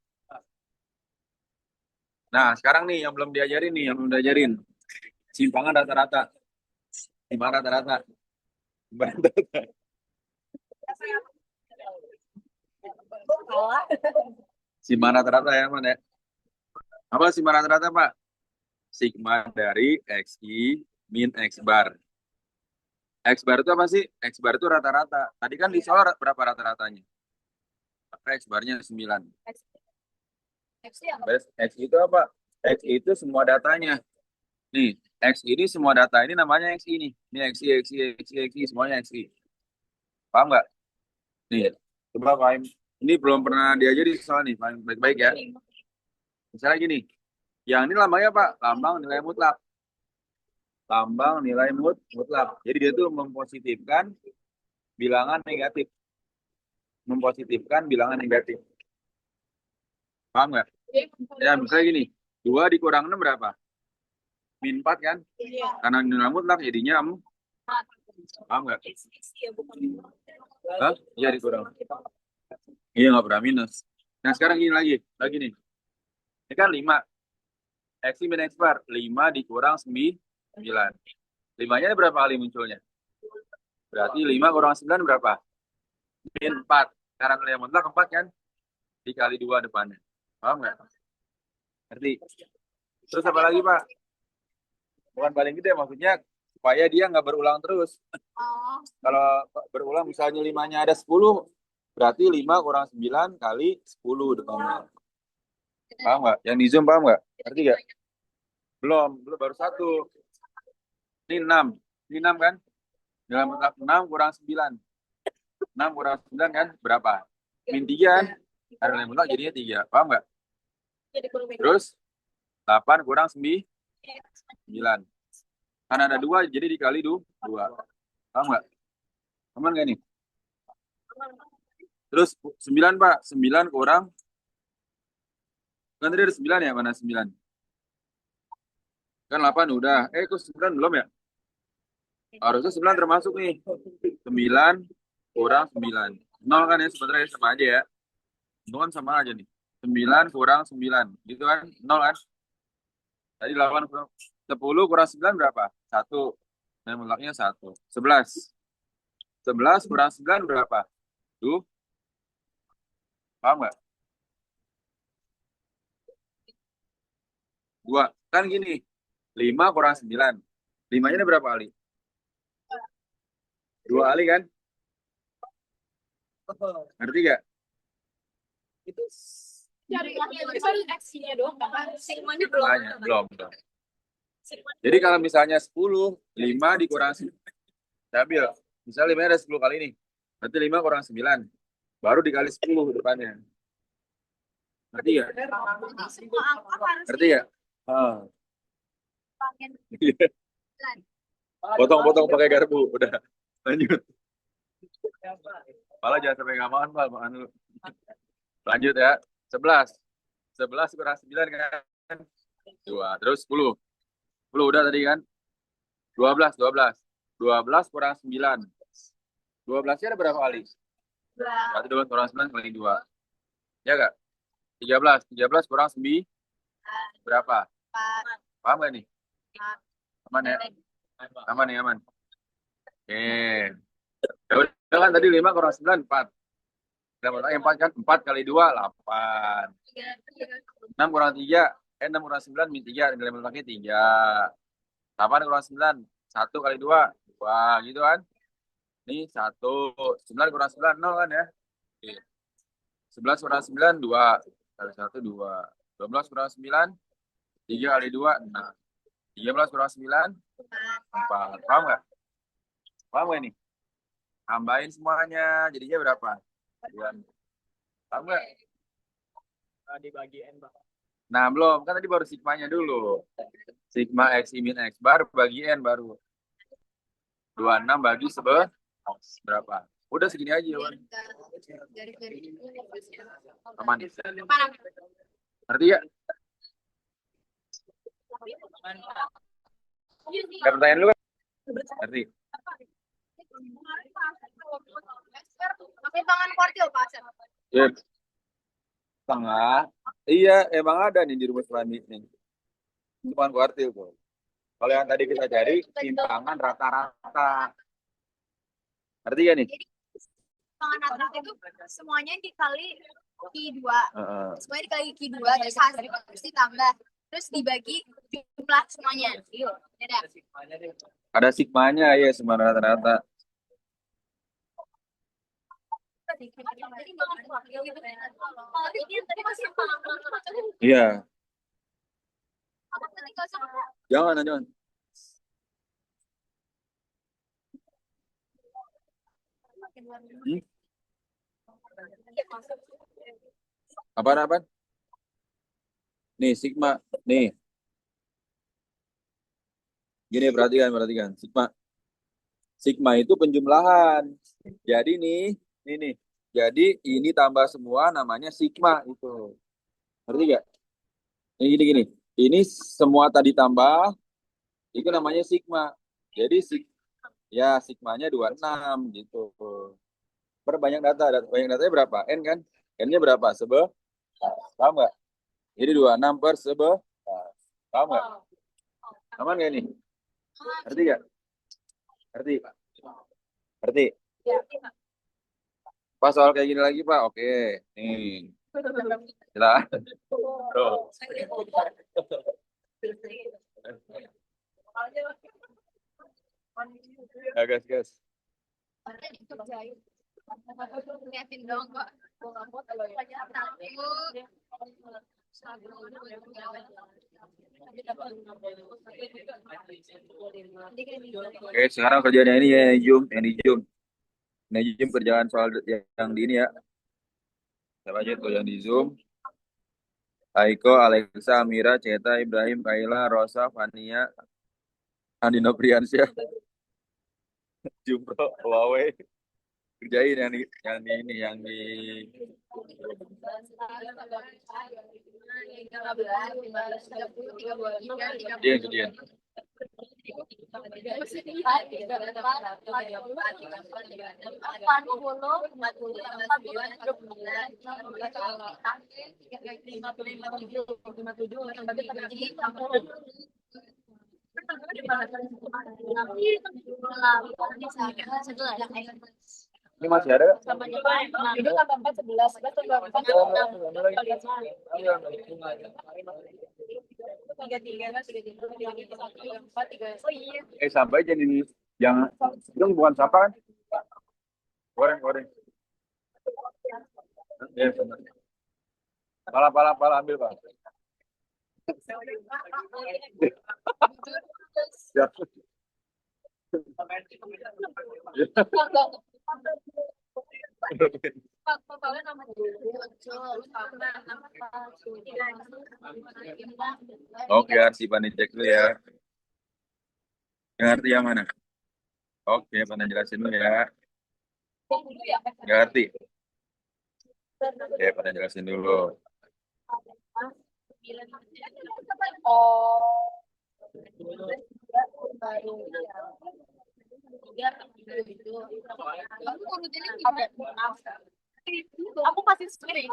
Nah, sekarang nih yang belum diajarin. Simpangan rata-rata. Simpangan rata-rata. Simpangan rata-rata. Simpangan rata-rata ya, Man ya. Apa simpangan rata-rata, Pak? Sigma dari XI min X bar. X bar itu apa sih? X bar itu rata-rata. Tadi kan di solar berapa rata-ratanya? Maka X barnya 9. X itu apa? X itu semua datanya. Nih, X ini semua data ini namanya XI nih. Ini XI, semuanya XI. Paham nggak? Nih, coba paham. Ini belum pernah diajari soal nih, paham baik-baik ya. Misalnya gini, yang ini lambangnya apa? Lambang nilai mutlak. Lambang nilai mutlak. Jadi dia tuh mempositifkan bilangan negatif. Mempositifkan bilangan negatif. Paham nggak? Ya, misalnya gini, 2 dikurang 6 berapa? Min 4 kan? Karena nilai mutlak jadinya 4. Paham nggak? Hah? Iya dikurang. Iya nggak pernah minus. Nah sekarang gini lagi nih. Ini kan 5. X min X bar. 5 dikurang 9. 5-nya berapa kali munculnya? Berarti 5 kurang 9 berapa? Min 4. Karena nilai mutlak 4 kan? Dikali 2 depannya. Paham nggak? Ngerti? Terus apa lagi Pak? Bukan paling gede maksudnya supaya dia nggak berulang terus. Kalau berulang misalnya 5-nya ada 10, berarti 5 kurang 9 kali 10 depannya. Paham nggak? Yang di Zoom paham nggak? Ngerti nggak? Belum baru 1. Ini 6. Ini 6 kan? Dalam mutlak 6 kurang 9. 6 kurang 9 kan? Berapa? Min 3 kan? Ada nilai mutlak jadinya 3. Paham nggak? Terus 8 kurang 9. Karena ada 2 jadi dikali 2. Paham nggak? Aman nggak nih? Terus 9 Pak. 9 kurang. Kan tadi ada 9 ya? Mana 9? Kan 8 udah. Kok 9 belum ya? Harusnya 9 termasuk nih. 9 kurang 9. 0 kan ya sebenarnya sama aja ya. 0 kan sama aja nih. 9 kurang 9. Gitu kan? 0 kan? Tadi 8 kurang 10 kurang 9 berapa? 1. Dan mutlaknya 1. 11. 11 kurang 9 berapa? Tuh. Paham nggak? 2. Kan gini. 5 kurang 9. 5-nya ini berapa kali? 2 kali kan? Ngerti gak? Itu cari X-nya doang kan? Sigmanya belum. Belum. Jadi kalau misalnya 10, 5 dikurang 9. Stabil. Misalnya 5 ada 10 kali nih. Berarti 5 kurang 9. Baru dikali 10 depannya. Ngerti gak? Ngerti gak? Potong-potong pakai garpu. Udah. Lanjut. Malah jangan sampai nggak makan, Pak. Makan dulu. Lanjut ya. 11. 11 kurang 9 kan? 2. Terus 10. 10 udah tadi kan? 12. 12. 12 kurang 9. 12-nya ada berapa kali? Berarti 12 kurang 9 kali 2. Ya nggak? 13. 13 kurang 9. Berapa? Paham nggak nih? Aman ya? Aman nih, aman. Oke. Ya udah kan tadi 5 kurang 9, 4. Dapat 4 kan? 4 kali 2, 8. 6 kurang 3. 6 kurang 9, min 3. Nilai mutlaknya 3. 8 kurang 9. 1 kali 2, 2. Gitu kan? Ini 1. 9 kurang 9, 0 kan ya? Oke. 11 kurang 9, 2. Kali 1, 2. 12 kurang 9, 3 kali 2, 6. 13 kurang 9, 4. Paham nggak? Paham nggak ini? Tambahin semuanya. Jadinya berapa? 2. Paham nggak? Dibagi N, Pak. Nah, belum. Kan tadi baru sigmanya dulu. Sigma X I min X bar bagi N baru. 26 bagi berapa? Udah segini aja, Wan. Aman nih. Ngerti ya? Ada pertanyaan lu kan? Ngerti? Pertimbangan kuartil, Pak. Ya, setengah. Iya, emang ada nih di rumus Rani nih. Cuma kuartil tuh. Kalau yang tadi kita cari, timpangan rata-rata. Ngerti gak nih? Pertimbangan rata-rata itu semuanya dikali Q2. Heeh. Semuanya dikali Q2, terus hasilnya terus ditambah. Terus dibagi jumlah semuanya. Beda. Ada sigmanya ya, semua rata-rata. Iya, jangan. Hmm? Apa? Nih, sigma. Nih, gini perhatikan. Sigma itu penjumlahan. Jadi nih. Jadi ini tambah semua namanya sigma itu. Ngerti gak? Ini gini. Ini semua tadi tambah, itu namanya sigma. Jadi ya sigmanya 26 gitu. Banyak datanya berapa? N kan? N-nya berapa? Paham nggak? Jadi 26 per 11. Paham nggak? Aman nggak ini? Ngerti nggak? Ngerti? Ngerti? Pak, soal kayak gini lagi, Pak. Oke. Nih. Silakan. Tuh. Ya, gas. Liatin dong kok. Oke, sekarang kerjanya ini ya, yang di Zoom. Nah, Zoom kerjaan soal yang di ini ya. Siapa aja tuh yang di Zoom? Aiko, Alexa, Amira, Ceta, Ibrahim, Kaila, Rosa, Fania, Andino Priyansyah, Jumro, Huawei. Kerjain yang di dia. Ini masih ada nggak? Itu tambah 4, 11. Tambah 4, 4. Sampai jadi yang itu bukan siapa kan? Goreng. Ya, benar. Pala ambil, Pak. Ya. Oke, arsipan dicek dulu ya. Ngerti yang mana? Oke, pernah jelasin dulu ya. Ngerti. Oke, pada jelasin dulu. Oh. Baru. Aku masih sendiri.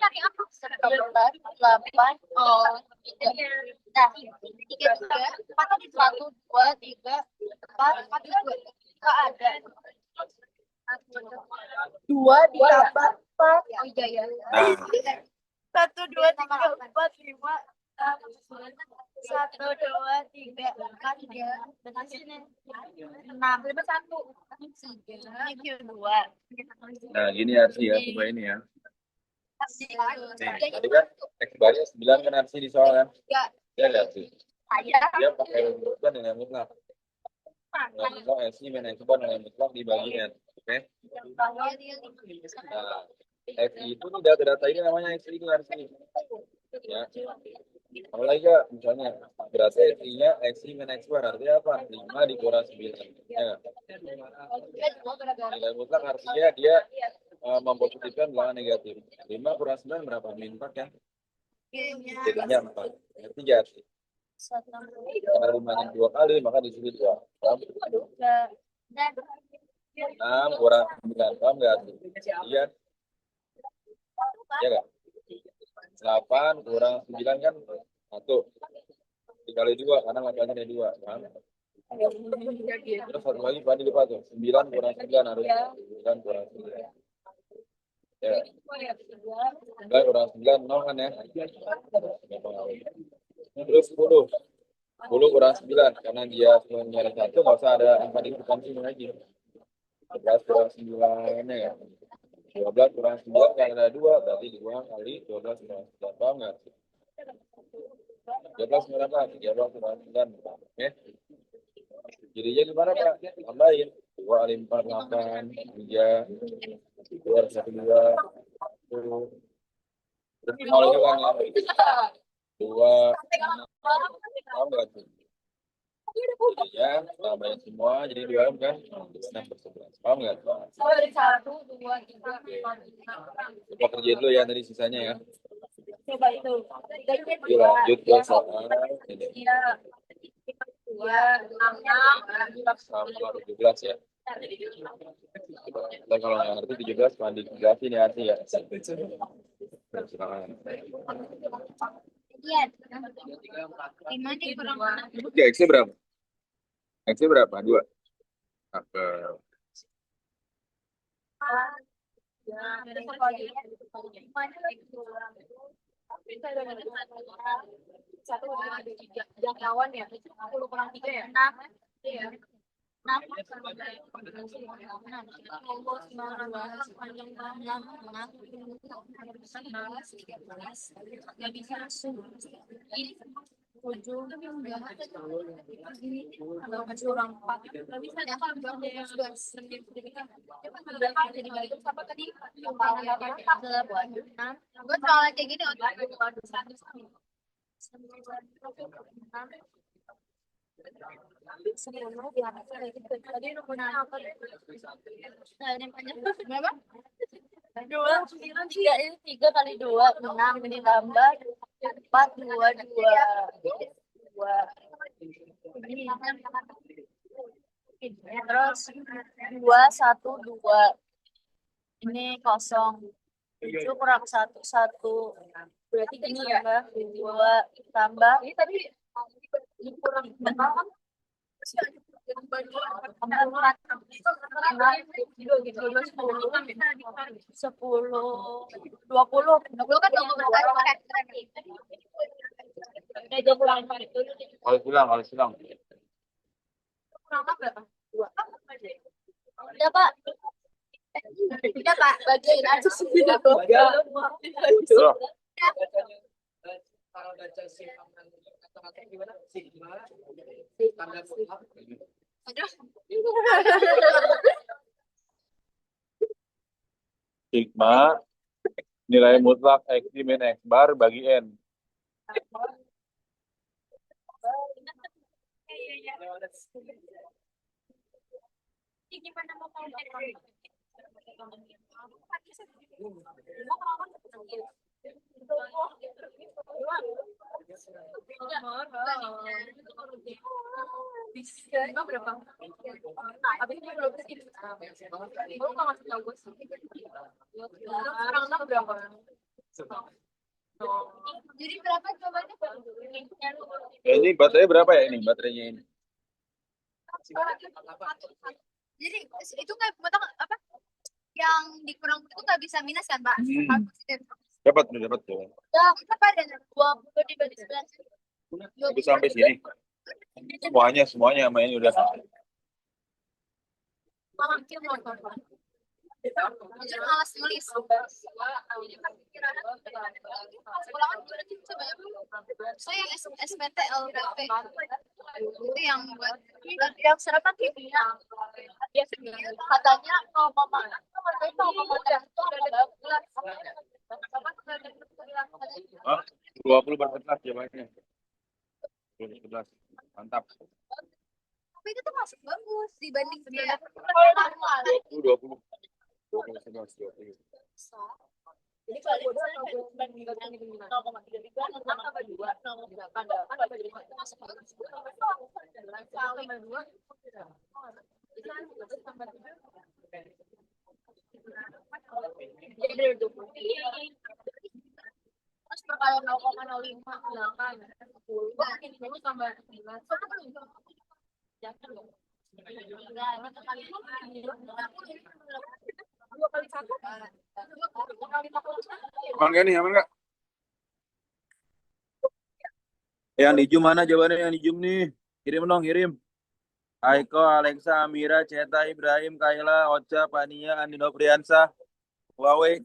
Cari apa? 8, oh, 3. Nah, 3, 4 tadi 1, 2, 3, 4, 4, 2. Nggak ada. 2 ditambah 4. Oh iya ya. Nah, 1, 2, 3, 4, 5, 1, 2, 3, 4, 6, 1, 2. nah gini Arsi ya, coba ini ya. Nih, tadi kan X barnya 9 kan Arsi di soal kan? Ya lihat sih. Dia pakai rumuskan nilai mutlak. Nilai mutlak X min X bar nilai mutlak dibagi N. Oke? Nah, X itu nih data-data ini namanya X ini Arsi. Ya. Mulai gak misalnya berarti X-nya X min X bar artinya apa? 5 dikurang 9. Ya. Nilai mutlak artinya dia mempositifkan bilangan negatif. 5 kurang 9 berapa? Min 4 kan? Jadinya 4. Berarti jadi. Karena 5-nya 2 kali, maka di sini 2. Paham? 6 kurang 9. Paham nggak? Iya. Iya nggak? 8 kurang 9 kan 1. Dikali 2, karena 8-nya ada 2. Paham? Terus satu lagi Fadil lupa tuh. 9 kurang 9 harus 9 kurang 9. Ya. 9 kurang 9 0 kan ya? Terus 10. 10 kurang 9 karena dia nyari 1 nggak usah ada angka di depan sini lagi. 11 kurang 9 ya. 12 kurang 9 karena ada 2 berarti 2 kali 12 kurang 9. Paham nggak? 13 berapa? 13 kurang 9. Oke. Jadinya gimana Pak? Tambahin. 2 kali 4, 8, 3, 2, 1, 2, 10. Terus 0 juga kan ya? 2, paham nggak tuh? Jadinya tambahin semua jadi 2 kan? 6 per 11. Paham nggak? Dari 1, 2, 3, 4, Coba kerjain dulu ya tadi sisanya ya. coba itu. Yuk lanjut ke soal ini. Iya. 2, 6, Sama 17 ya. Dan kalau nggak ngerti 17 mandi 13 ini arti ya. Silakan. Iya. 5 dikurang Oke, X-nya berapa? X-nya berapa? 2. Oke. Satu, dua, tiga. Jangkauan ya. 10 kurang 3 ya. 6. Iya. 6. Gue soalnya kayak gini dua, 3 ini 3 kali 2, 6 ditambah 4, 2, 2. Terus 2, 1, 2. Ini kosong. 7 kurang 1, 1. Berarti ini tambah 2 tambah. Ini tadi kurang berapa? 10, 20 kan Kalau silang. berapa? 2. Udah Pak. Udah Pak, bagiin aja sembilan. Loh, Kalau baca kata-kata gimana? Sigma, tanda mutlak. Aduh. sigma nilai mutlak X min X bar bagi N. Gimana mau tahu? Lima berapa? Habis itu belum sih. Lu nggak ngasih tahu gue sih. Sekarang enam berapa? Jadi berapa cobaannya? Ini baterainya berapa ya ini? Baterainya ini. Jadi itu nggak potong apa? Yang dikurang itu nggak bisa minus kan, Pak? Hmm. Harus Dapat tuh. ya, kita pada 20 dibanding 11. Habis sampai sini. Semuanya sama ini udah. Jadi malas nulis. Saya yang SPT LDP itu yang buat yang serapan kimia. Katanya Hah? 20 per kertas jawabannya. 20 kertas. Mantap. tapi itu tuh masih bagus dibanding kayak 20. 20 kertas 20. Jadi kalau gue bandingkan ini 0,3 tambah 2, 0,8 tambah 5 itu masuk bagus. Tambah 2 jadi dari 20 terus perkali 0,05 8 10 ini tambah 11 jangan dong. Dua kali satu. Aman nggak nih? Aman nggak? Yang di Zoom mana jawabannya yang di Zoom nih? Kirim dong, kirim. Aiko, Alexa, Amira, Ceta, Ibrahim, Kayla, Ocha, Pania, Andino Priyansa, Huawei.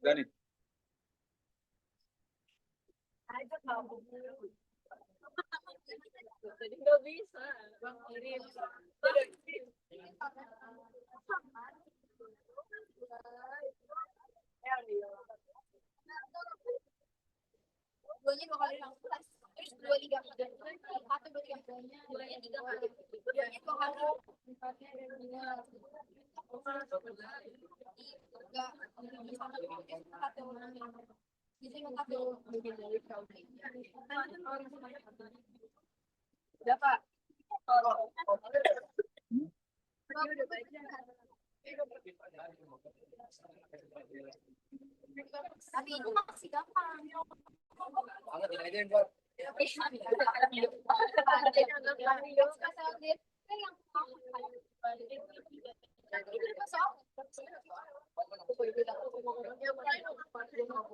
Udah nih. Jadi nggak bisa. duanya 2 kali 16 terus 23 atau 23 duanya 3 kali duanya 2 kali Dapat. tapi itu masih gampang. Banget ini aja yang buat.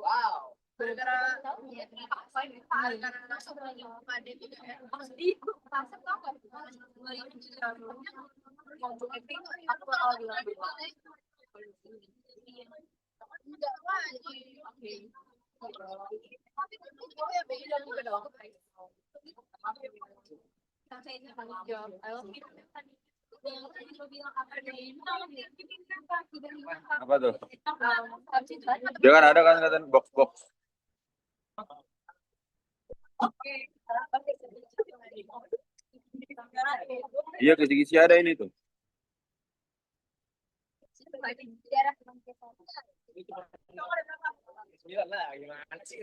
Wow. Apa tuh? Jangan ada kan kata box. Iya, kisi-kisi ada ini tuh. Sembilan lah, gimana sih?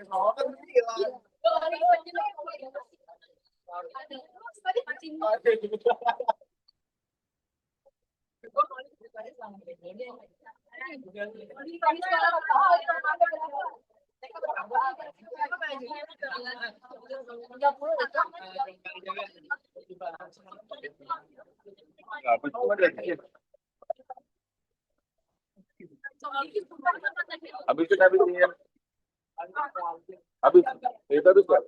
Apa cuma ada di sini? Habis itu ini ya. Habis. Itu habis Pak.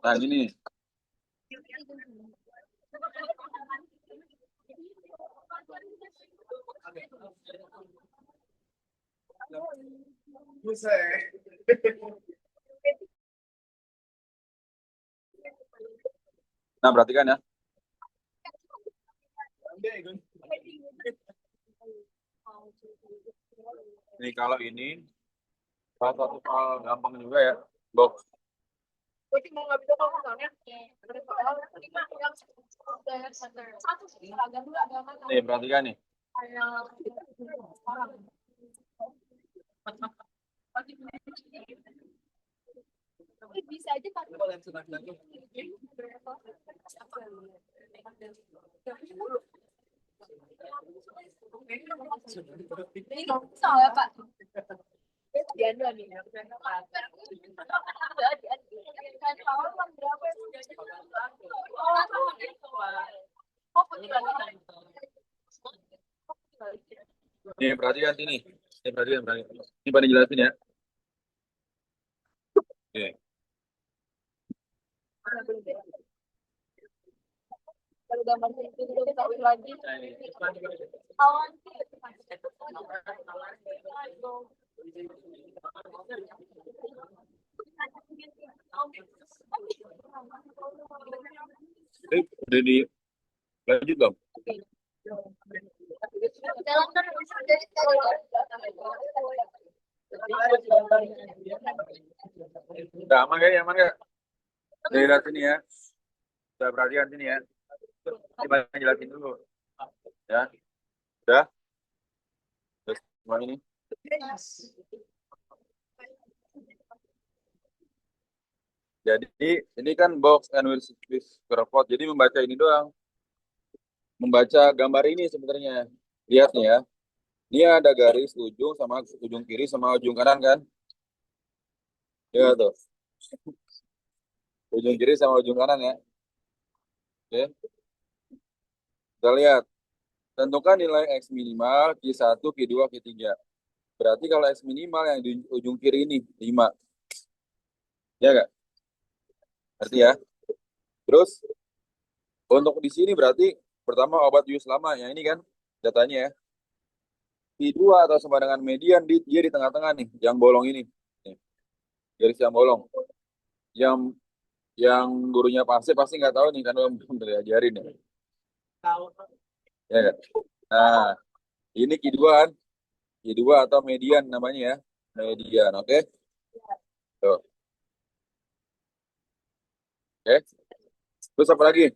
Nah, ini. Buset. Nah, perhatikan ya. Ini kalau ini salah satu hal gampang juga ya, box. Berarti mau nggak bisa kalau misalnya ada soal lima yang satu agama dua agama Nih, perhatikan nih. kayak orang. Bisa aja kan? Ini soalnya Pak. Diadu nih. Nih, perhatikan sini. Nih, perhatikan. Ini pada jelasin ya. Oke. Kalau gambar itu kita tahu lagi. Awan. Udah di lanjut dong. Udah aman gak? Aman gak? Dari lihat sini ya. Udah perhatikan sini ya. Ini jelasin dulu. Ya. Udah. Terus semua ini. Jadi ini kan box and with code. Jadi membaca ini doang. Membaca gambar ini sebenarnya. Lihat nih ya. Ini ada garis ujung sama ujung kiri sama ujung kanan kan? Ya tuh. Ujung kiri sama ujung kanan ya. Oke. Kita lihat. Tentukan nilai X minimal, Q1, Q2, Q3. Berarti kalau X minimal yang di ujung kiri ini 5. Ya enggak? Berarti ya. Terus untuk di sini berarti pertama obat bius lama ya ini kan datanya ya. Q2 atau sama dengan median dia di tengah-tengah nih, yang bolong ini. Nih, garis yang bolong. Yang gurunya pasti nggak tahu nih kan belum diajarin ya. Ya kan? Nah, ini Q2 kan. Q2 atau median namanya ya. Median, oke? Tuh. Oke. Terus apa lagi?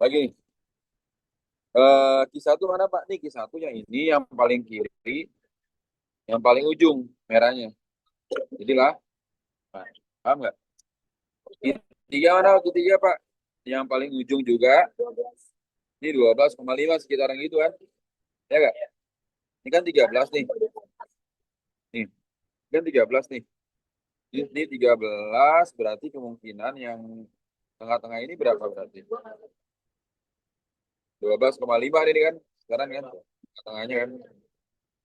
Lagi. Q1 mana Pak? Nih Q1 yang ini yang paling kiri, yang paling ujung merahnya. Jadilah, nah, paham nggak? Q3 mana? Q3 Pak? Yang paling ujung juga. Ini 12,5 sekitaran gitu kan? Ya nggak? Ini kan 13 nih. Nih, ini kan 13 nih. Ini 13 berarti kemungkinan yang tengah-tengah ini berapa berarti? 12,5 ini kan sekarang kan tengahnya kan.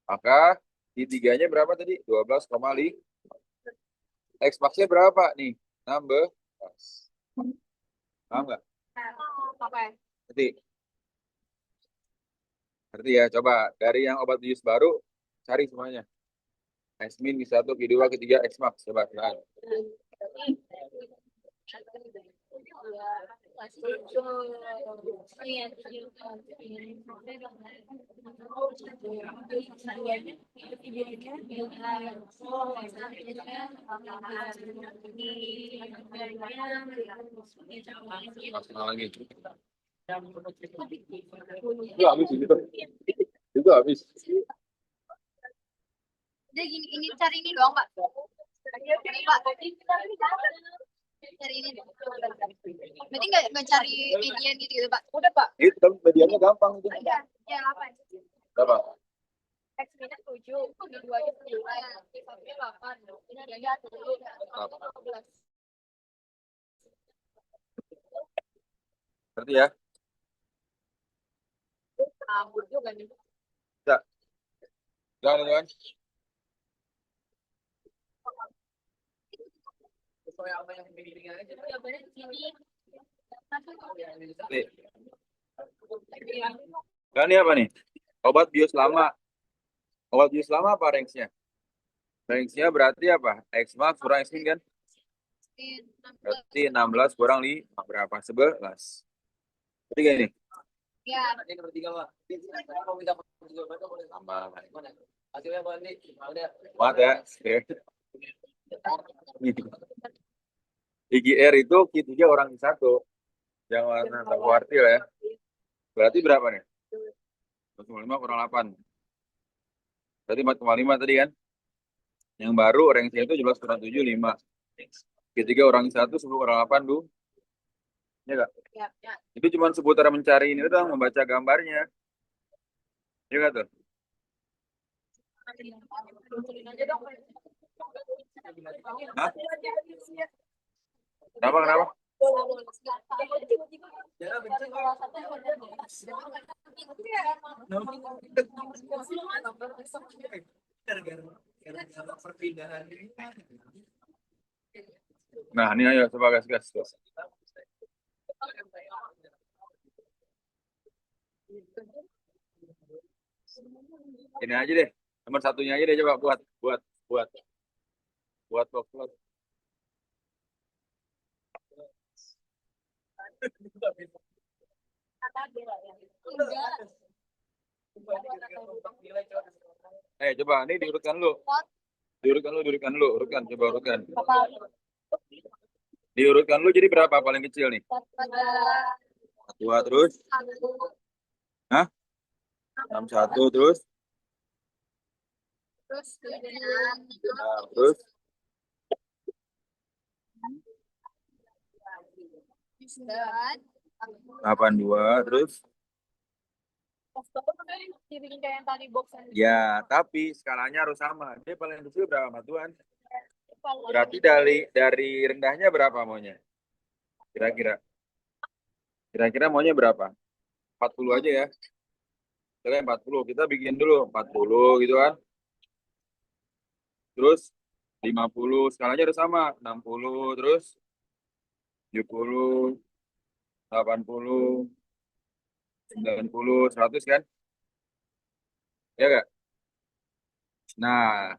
Maka di tiganya berapa tadi? 12,5. X max-nya berapa nih? 16. Paham nggak? Ngerti? Ngerti ya? Coba dari yang obat bius baru cari semuanya. X min, Q1, Q2, Q3, X max. Coba kan. Maksimal lagi. Itu habis gitu. Itu habis. Jadi ini cari ini doang, Pak. Ini, Pak. Cari ini. Berarti nggak cari median gitu, Pak. Udah, Pak. Itu mediannya gampang itu. Ya, apa? Berapa? X minus 7, kedua aja 9, satunya 8, ini ada 12. Ngerti ya? Rambut juga nih. Bisa. Jangan kan? Sesuai apa yang bimbingan aja. Jawabannya di sini. Nih. Dan ini apa nih? Obat bius lama. Obat bius lama apa range-nya? Range-nya berarti apa? X max kurang X min kan? Berarti 16 kurang 5 berapa? 11. Ketiga ini. Ya. Ini nomor 3, Pak. Kalau minta jawabannya boleh Tambah. mana? Hasilnya Pak Andi. Udah. Kuat ya. Oke. IGR itu Q3 orang satu. Yang warna kuartil ya. Berarti berapa nih? 4,5 kurang 8. Berarti 4,5 tadi kan? Yang baru range-nya itu 17 kurang 7, 5. Q3 orang 1, 10 kurang 8, Du. Ya nggak? Ya, ya. Itu cuma seputar mencari ini doang, membaca gambarnya. Ya nggak tuh? Hah? Kenapa? Jangan benci. Gara-gara perpindahan ini. Nah, ini ayo coba gas. Ini aja deh. Nomor satunya aja deh coba buat box. Coba ini diurutkan lu. Urutkan, coba urutkan. Diurutkan lu jadi berapa paling kecil nih? 2 terus? Hah? 61 terus? Nah, terus? 82 terus? Dibikin kayak yang tadi box Ya, tapi skalanya harus sama. Dia paling kecil berapa Tuan? yang Berarti dari rendahnya berapa maunya? Kira-kira maunya berapa? 40 aja ya. Kira 40. Kita bikin dulu 40 gitu kan. Terus 50 skalanya harus sama. 60 terus 70, 80, 90, 100 kan? Ya enggak? Nah,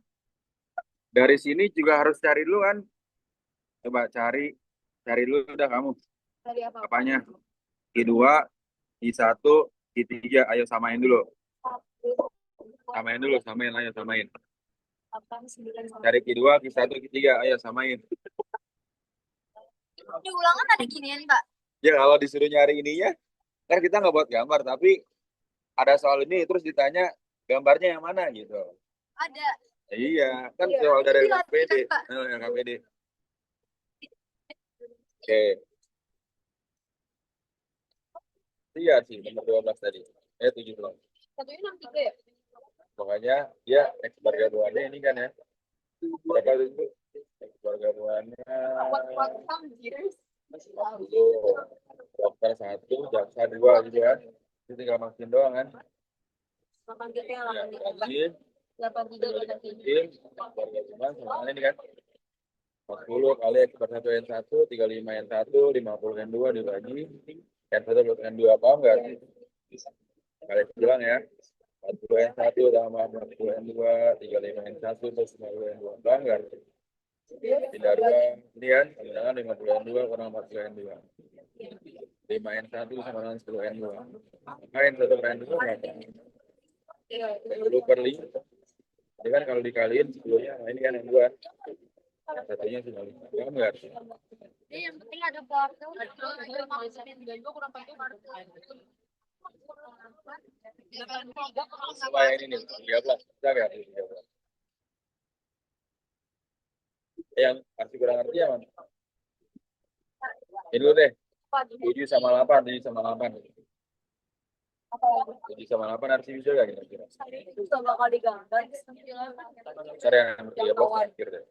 dari sini juga harus cari dulu kan. Coba cari dulu udah kamu. dari apa? Apanya? Q2, Q1, Q3. Ayo samain dulu. Ayo samain. Cari Q2, Q1, Q3. Ayo samain. Di ulangan ada ginian, Pak. Ya kalau disuruh nyari ininya, kan kita nggak buat gambar, tapi ada soal ini terus ditanya gambarnya yang mana gitu. Ada. Iya, kan Iya. soal dari Itu LKPD. latihan, Pak. LKPD. Oke. Iya sih, nomor 12 tadi. 17. Satunya 63 ya? Pokoknya dia X bar gabungannya ini kan ya. Berapa itu? X bar gabungannya. Dokter 1, jaksa 2 gitu kan. Itu tinggal masukin doang kan. Masukin, bar gabungan sama ini kan. 40 kali X bar 1 N1, 35 N1, 50 N2 dibagi. N1 plus N2 paham nggak? Kali bilang ya. 40 N1 tambah 40 N2, 35 N1 plus 50 N2. Paham nggak? Tidak dua, ini kan, dengan 50 N2 kurang 40 N2. 5 N1 sama dengan 10 N2. Maka N1 per N2 berapa? 10 per 5. Jadi kan kalau dikaliin 10-nya, nah ini kan N2. Satunya cuma 5. Paham nggak? Yang penting ada waktu. Supaya ini nih, 13. Bisa nggak? 13. Yang masih kurang ngerti ya, Man? Ini dulu deh. 7 sama 8, 7 sama 8. 7 sama 8 harus bisa nggak kira-kira? Itu bakal digambar. Cari yang 13 terakhir deh.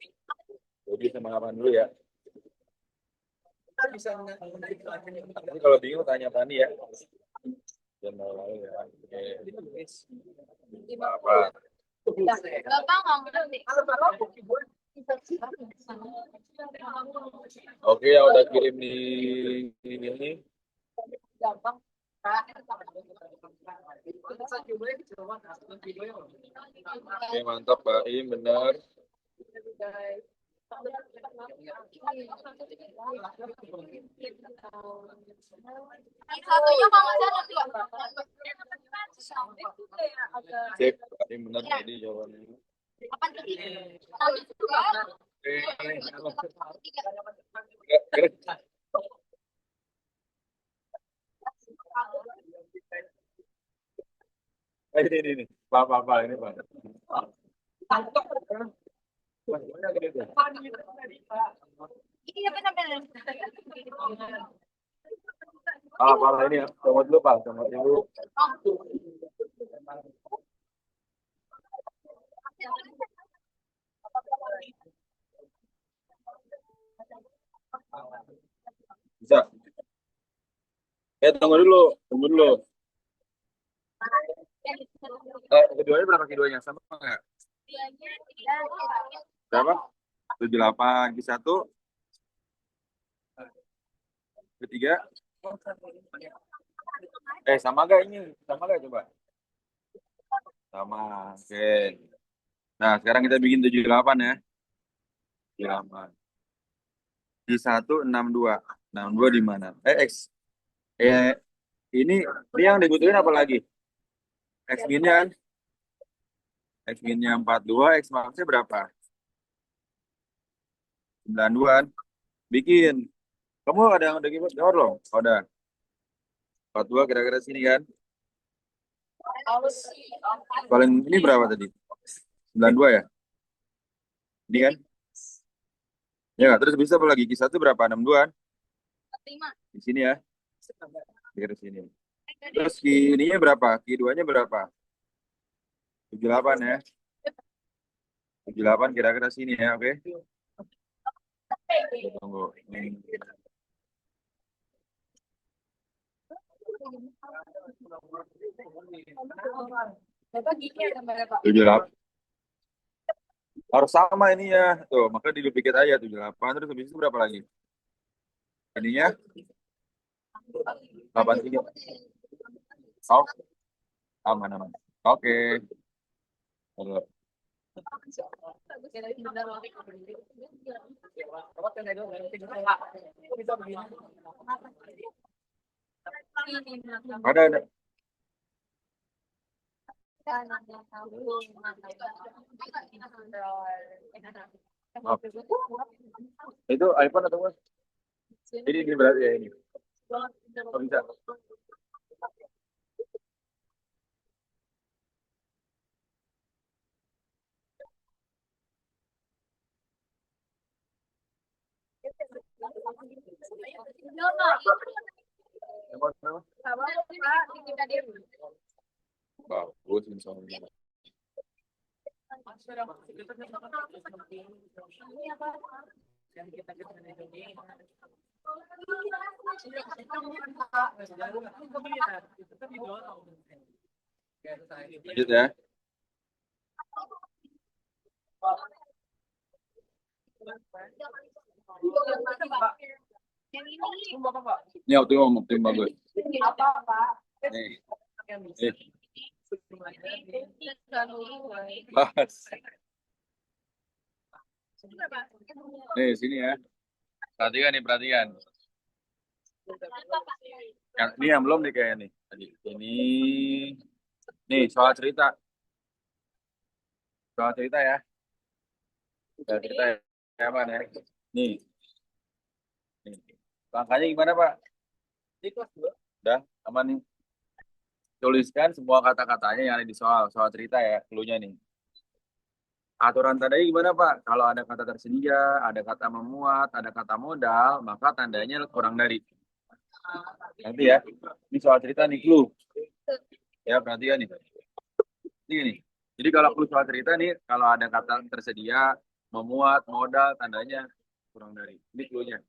7 sama 8 dulu ya. Nanti kalau bingung tanya Tani ya. Jangan mau lalu ya. Oke. Apa? Bapak nggak ngerti. Oke, yang udah kirim di ini. Gampang. Oke, mantap Pak Im, benar. Satunya kalau nggak salah dua. Cek, ada yang benar tadi jawabannya. Apa tuh? Satu dua. Tiga. Kira- ini. Apa ini, Pak. Iya benar-benar. Apa ini ya? Comot dulu, Pak. Comot dulu. Bisa. Tunggu dulu. Tunggu dulu. Keduanya berapa keduanya? Sama nggak? Berapa? 78. Q1. Ketiga. Sama nggak ini? Sama nggak coba? Sama. Oke. Nah, sekarang kita bikin 78 ya. 78. Q1 62. 62 di mana? X. Ini yang dibutuhin apa lagi? X minnya kan? X minnya 42, X maksnya berapa? 92 kan? Bikin. Kamu ada yang udah gimana? Jawab loh. Oh, udah. 42 kira-kira sini kan? Paling ini berapa tadi? 92 ya? Ini kan? Ya nggak? Terus bisa apa lagi? Q1 berapa? 62 kan? Di sini ya? Kira sini. Terus ininya berapa? Q2-nya berapa? 78 ya? 78 kira-kira sini ya, oke? Tunggu. Bapak gini ya berapa? 78. Harus sama ini ya. Tuh, maka diduplikasi aja 78. Terus habis itu berapa lagi? Ininya 8 sini. Oh, aman aman. Oke. Aduh. Ada. Itu iPhone atau apa? Ini berarti ya ini. Oh, bisa. Bagus misalnya. Lanjut ya. Ini optimum bagus. Nih. Pas. Nih sini ya. Perhatikan nih, perhatikan. Ini yang belum nih kayaknya nih. Tadi ini soal cerita. Soal cerita ya. Soal cerita ya, aman ya. Nih. Langkahnya gimana, Pak? Udah, aman nih. Tuliskan semua kata-katanya yang ada di soal cerita ya, clue-nya nih. Aturan tandanya gimana, Pak? Kalau ada kata tersedia, ada kata memuat, ada kata modal, maka tandanya kurang dari. Nanti ya, ini soal cerita nih, clue. Ya, perhatikan nih. Ini nih. Jadi kalau clue soal cerita nih, kalau ada kata tersedia, memuat, modal, tandanya kurang dari. Ini clue-nya.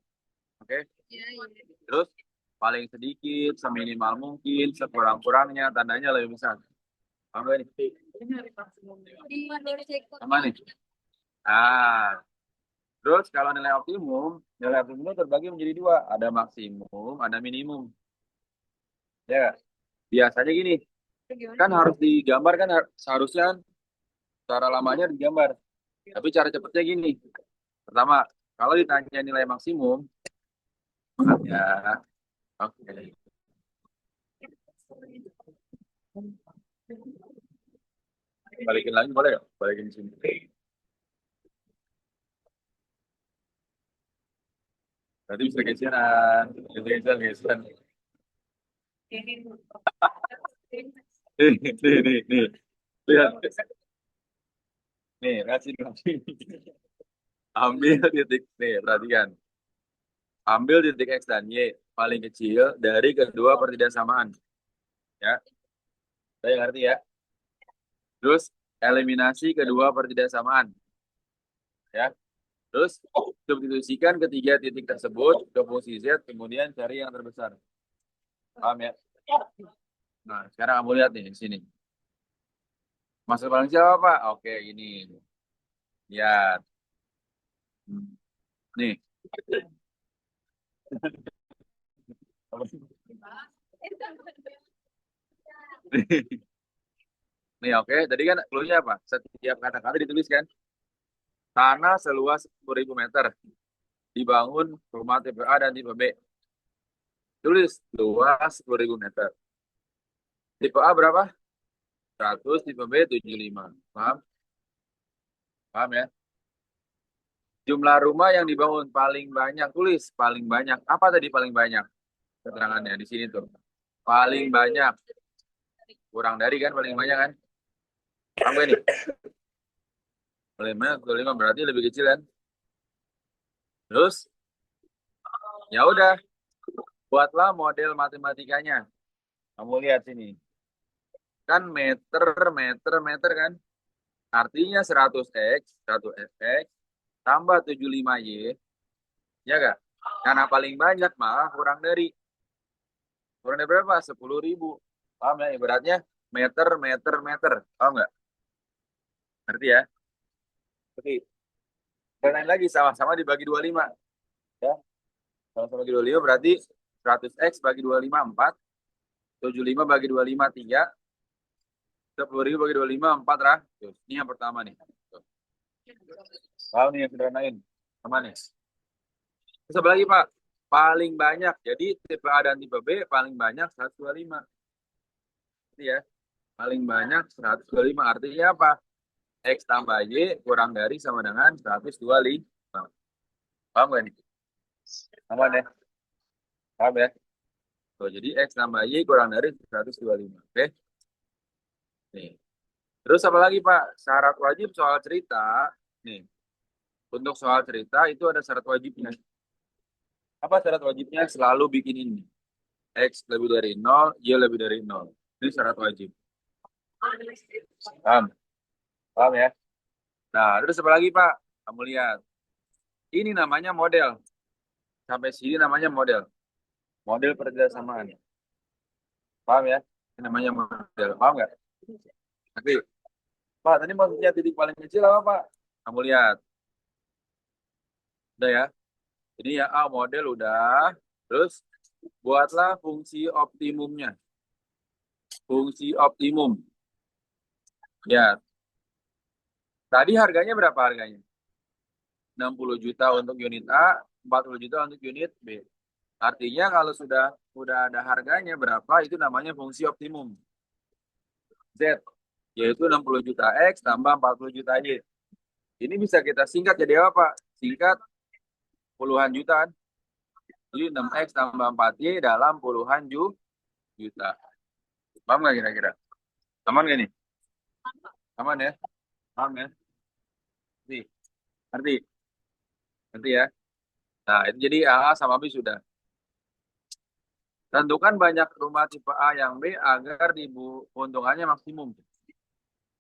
Oke? Terus, paling sedikit, seminimal mungkin, sekurang-kurangnya, tandanya lebih besar. Apa nih? Sama nih. Nah, terus kalau nilai optimum terbagi menjadi dua. Ada maksimum, ada minimum. Ya, biasanya gini. Kan harus digambar kan, seharusnya cara lamanya digambar. Tapi cara cepatnya gini. Pertama, kalau ditanya nilai maksimum, ya, oke. Balikin lagi boleh ya? Balikin sini. Tadi bisa geseran, geseran. Nih. Lihat. Nih, kasih. Ambil titik, nih, perhatikan. Ambil titik X dan Y paling kecil dari kedua pertidaksamaan. Ya, saya ngerti ya. Terus, eliminasi kedua pertidaksamaan. Ya, terus substitusikan ketiga titik tersebut ke fungsi Z, kemudian cari yang terbesar. Paham ya? Nah, sekarang kamu lihat nih di sini. Maksud paling kecil apa? Oke, ini. Lihat. Nih. Nih, oke. Tadi kan clue-nya apa? Setiap kata-kata dituliskan. Tanah seluas 10.000 meter. Dibangun rumah tipe A dan tipe B. Tulis luas 10.000 meter. Tipe A berapa? 100, tipe B 75. Paham? Paham ya? Jumlah rumah yang dibangun paling banyak. Tulis paling banyak. Apa tadi paling banyak? Keterangannya di sini tuh. Paling banyak. Kurang dari kan paling banyak kan? Paham gak nih? Paling banyak 25 berarti lebih kecil kan? Terus ya udah, buatlah model matematikanya. Kamu lihat sini. Kan meter, meter kan? Artinya 100x, 100x tambah 75y, ya gak? Karena paling banyak malah kurang dari berapa? 10.000. Paham ya? Ibaratnya meter, meter, meter. Paham nggak? Ngerti ya? Oke. Dan lain lagi sama-sama dibagi 25. Ya. Sama-sama bagi 25 berarti 100x bagi 25 4, 75 bagi 25 3, 10.000 bagi 25 400. Ini yang pertama nih. Paham nih yang sederhanain. Sama nih. Terus apa lagi Pak? Paling banyak. Jadi tipe A dan tipe B paling banyak 125. Jadi ya, paling banyak 125. Artinya apa? X tambah Y kurang dari sama dengan 125. Paham gak nih? Aman ya? Paham ya? Tuh, jadi X tambah Y kurang dari 125. Oke? Nih. Terus apa lagi Pak? Syarat wajib soal cerita. Nih. Untuk soal cerita itu ada syarat wajibnya. Apa syarat wajibnya? Selalu bikin ini. X lebih dari 0, Y lebih dari 0. Ini syarat wajib. Paham? Paham ya? Nah, terus apa lagi Pak? Kamu lihat. Ini namanya model. Sampai sini namanya model. Model perkerjasamaan. Paham ya? Ini namanya model. Paham nggak? Oke. Pak, tadi maksudnya titik paling kecil apa Pak? Kamu lihat. Udah ya? Jadi ya A model udah. Terus buatlah fungsi optimumnya. Fungsi optimum. Ya. Tadi harganya berapa harganya? 60 juta untuk unit A, 40 juta untuk unit B. Artinya kalau sudah ada harganya berapa, itu namanya fungsi optimum. Z, yaitu 60 juta X tambah 40 juta Y. Ini bisa kita singkat jadi apa? Singkat puluhan jutaan. Jadi 6X tambah 4Y dalam puluhan juta. Paham nggak kira-kira? Aman nggak nih? Aman ya? Paham ya? Nih, ngerti? Ngerti ya? Nah, itu jadi A sama B sudah. Tentukan banyak rumah tipe A yang B agar keuntungannya maksimum.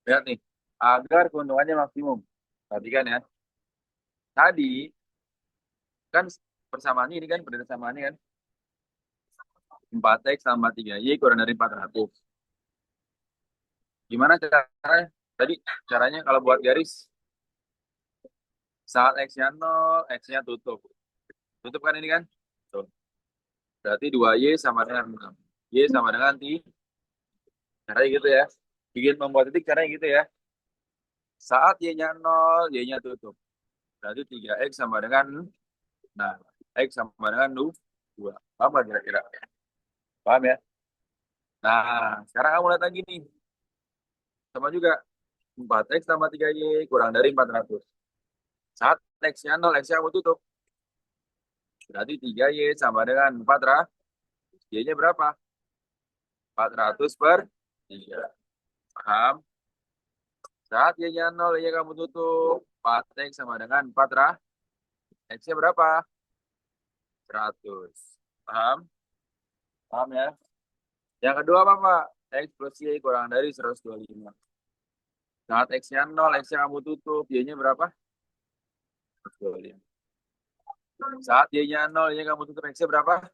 Lihat nih, agar keuntungannya maksimum. Perhatikan ya. Tadi kan persamaan ini kan, persamaan ini kan 4X tambah 3Y kurang dari 400. Gimana caranya? Tadi caranya kalau buat garis, saat X-nya 0, X-nya tutup. Tutup kan ini kan? Tuh. Berarti 2Y sama dengan 6. Y sama dengan T. Caranya gitu ya. Bikin membuat titik caranya gitu ya. Saat Y-nya 0, Y-nya tutup. Berarti 3X sama dengan, nah, X sama dengan 2. Paham nggak kira-kira? Paham ya? Nah, sekarang kamu lihat lagi nih. Sama juga. 4X tambah 3Y kurang dari 400. Saat X-nya 0, X-nya kamu tutup. Berarti 3Y sama dengan 400. Y-nya berapa? 400 per 3. Paham? Saat Y-nya 0, Y kamu tutup. 4X sama dengan 400. X-nya berapa? 100. Paham? Paham ya? Yang kedua apa, Pak? X plus Y kurang dari 125. Saat X-nya 0, X-nya kamu tutup. Y-nya berapa? 125. Saat Y-nya 0, Y kamu tutup. X-nya berapa?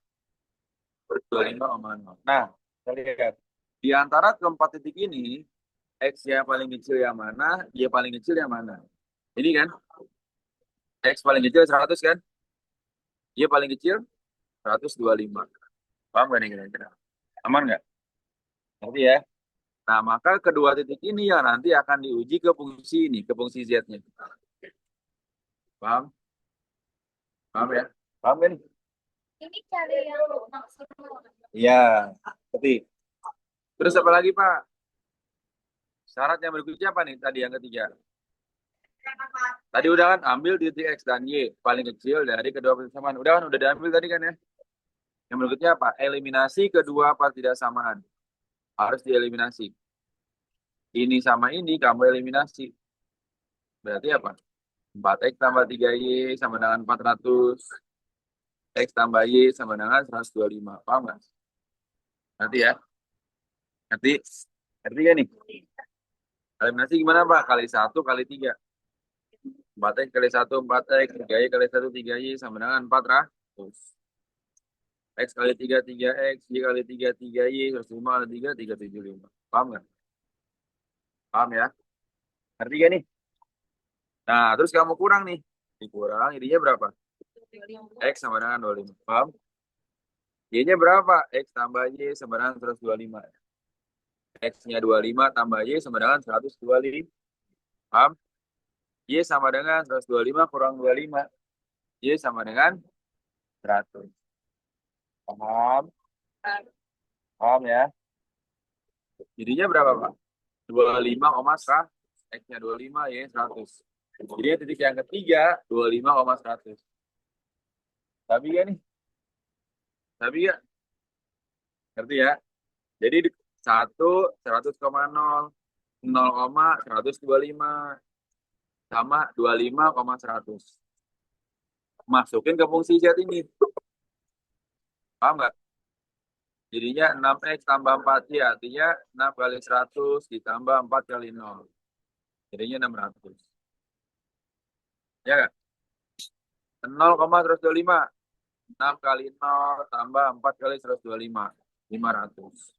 25,0. Nah, kita lihat. Di antara keempat titik ini, X yang paling kecil yang mana, Y paling kecil yang mana? Ini kan? X paling kecil 100 kan? Y paling kecil 125. Paham gak nih kira-kira? Aman nggak? Ngerti ya? Nah, maka kedua titik ini yang nanti akan diuji ke fungsi ini, ke fungsi Z-nya. Paham? Paham ya? Paham kan nih? Ini cari yang maksimal. Iya, ngerti. Terus apa lagi, Pak? Syarat yang berikutnya apa nih tadi yang ketiga? Tadi udah kan ambil titik X dan Y paling kecil dari kedua persamaan. Udah kan udah diambil tadi kan ya? Yang berikutnya apa? Eliminasi kedua pertidaksamaan. Harus dieliminasi. Ini sama ini kamu eliminasi. Berarti apa? 4X tambah 3Y sama dengan 400. X tambah Y sama dengan 125. Paham nggak? Nanti ya. Nanti. Ngerti gak nih? Eliminasi gimana, Pak? Kali 1 kali 3. 4X kali 1, 4X. 3Y kali 1, 3Y sama dengan 400. X kali 3, 3X. Y kali 3, 3Y. 105 kali 3, 375. Paham nggak? Paham ya? Ngerti gak nih? Nah, terus kamu kurang nih. Dikurang, ininya berapa? X sama dengan 25. Paham? Y-nya berapa? X tambah Y sama dengan 125. X-nya 25 tambah Y sama dengan 125. Paham? Y sama dengan 125 kurang 25. Y sama dengan 100. Paham? Paham ya? Jadinya berapa, Pak? 25,100. X-nya 25, Y 100. Jadi titik yang ketiga 25,100. Tapi ya nih? Tapi ya? Ngerti ya? Jadi 100,0, 0,125 sama 25,100. Masukin ke fungsi Z ini. Paham nggak? Jadinya 6X tambah 4Y artinya 6 kali 100 ditambah 4 kali 0. Jadinya 600. Ya nggak? 0,125. 6 kali 0 tambah 4 kali 125. 500.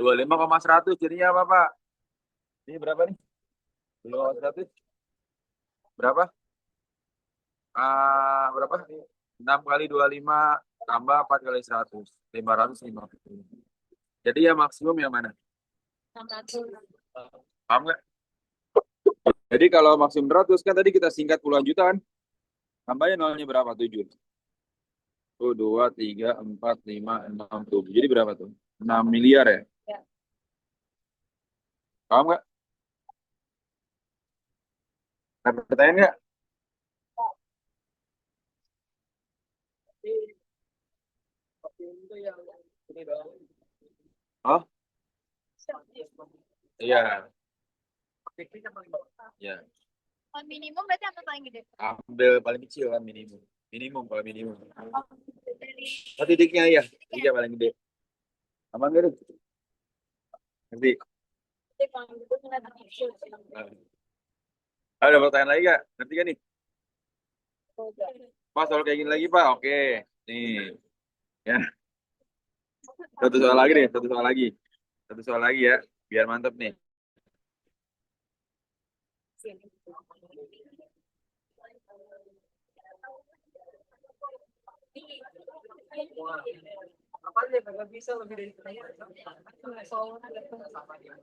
25,100 jadinya apa, Pak? Ini berapa nih? 25,100? Berapa? Berapa? 6 kali 25 tambah 4 kali 100. 550. Jadi yang maksimum yang mana? 600. Paham nggak? Jadi kalau maksimum 100 kan tadi kita singkat puluhan juta kan? Tambahnya nolnya berapa? 7. 1, 2, 3, 4, 5, 6, 7. Jadi berapa tuh? 6 miliar ya? Ya. Paham nggak? Ada pertanyaan nggak? Itu yang ini dong. Oh? Iya. Tekniknya paling bawah. Ya. Kalau minimum berarti apa paling gede? Ambil paling kecil kan minimum. Minimum kalau minimum. Oh, dari Oh titiknya ya. Titiknya paling gede. Aman nggak tuh? Nanti. titik paling gede ngeliat kecil. Ada pertanyaan lagi nggak? Nanti kan nih. Pak soal kayak gini lagi Pak. Oke. Nih. Ya. Satu soal lagi nih. Satu soal lagi. Satu soal lagi ya. Biar mantep nih. Apa aja nggak bisa lebih dari itu. Soalnya ada sama dia.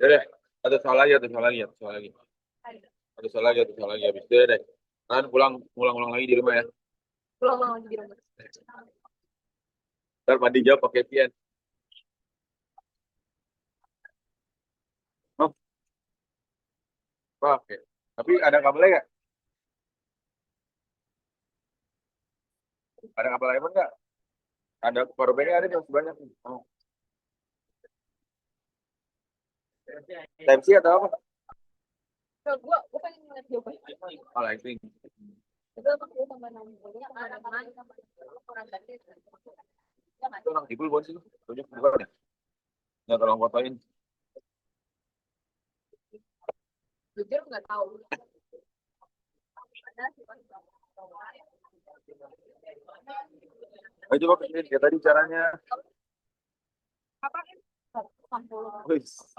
Ya deh, ada soal lagi, ada soal lagi, ada soal lagi. Ada soal lagi, ada soal lagi. Habis itu ya deh. Kan ulang-ulang lagi di rumah ya. Pulang lagi di rumah. Ntar mandi jawab pakai pian. Oh, oke. Tapi ada kabelnya nggak? Ada kabel iPhone nggak? Ada powerbanknya ada nih, banyak. Oh. Type C atau apa? Nah, gua pengen ngeliat jawabannya. Oh, Lightning. Itu apa gua sama namanya orang sama orang Bandung. Ya kan? Itu orang Dipul bukan sih? Tunjuk bukan ya? Nggak tolong fotoin. Jujur nggak tahu. Ayo coba kesini, kayak tadi caranya. Apa? 60. Wis.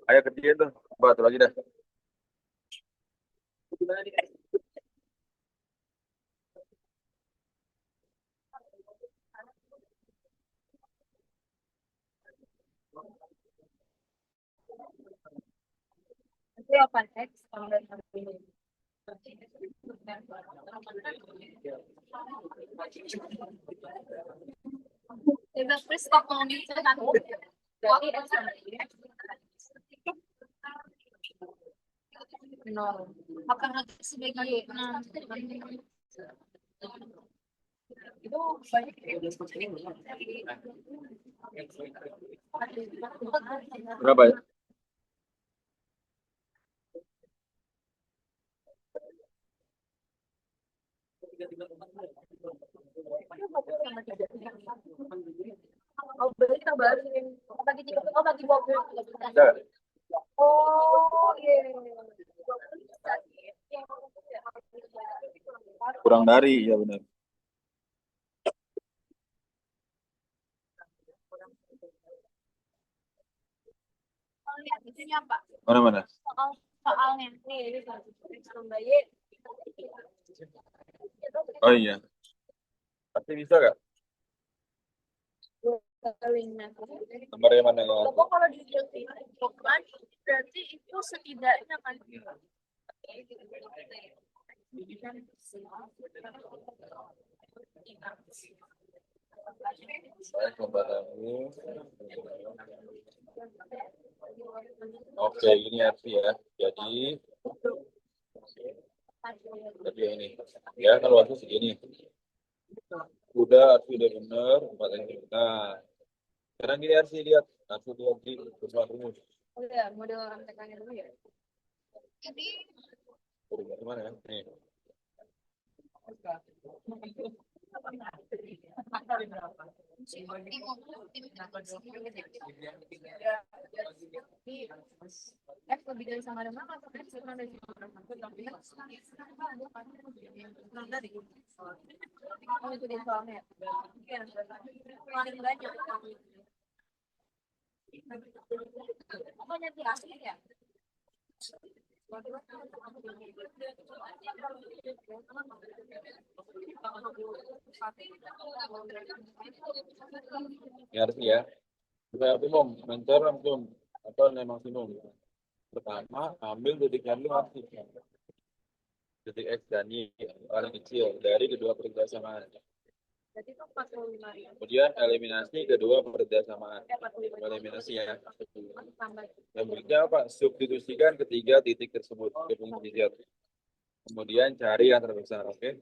Ayo kerjain tuh. Coba lagi dah. Itu apa X tambah ini. Bebas free stock mau di sana. Jadi nol. Akan lagi sebagai itu banyak Berapa ya? Oh, berarti tambahin. Bagi tiga, oh bagi 20. Ada. Oh, iya. Kurang dari, ya benar. Lihat itunya Pak. Mana-mana? Soalnya nih ini tambahin. Oh iya. Pasti bisa nggak? Nomornya mana ya? Bapak kalau dihitung berarti itu setidaknya kan Saya coba lagi. Oke, ini arti ya. Jadi ini. Ya, kalau arti segini. Udah, arti udah bener. 4 yang nah. Sekarang gini arti lihat. Arti lihat di bersama rumus. udah model MTK-nya dulu ya. Jadi Gimana ya? Nih. F lebih dari sama dengan atau F kurang dari sama dengan? Oh itu dia soalnya. Paling banyak. Oh nanti asli ya? Ini arti ya. Saya umum, mentor langsung atau maksimum. Pertama, ambil titik W aktif. Titik X dan Y paling kecil dari kedua persamaan. Jadi itu 45. Kemudian eliminasi kedua persamaan. Eliminasi ya. Yang berikutnya apa? Substitusikan ketiga titik tersebut ke fungsi Z. Kemudian cari yang terbesar, oke?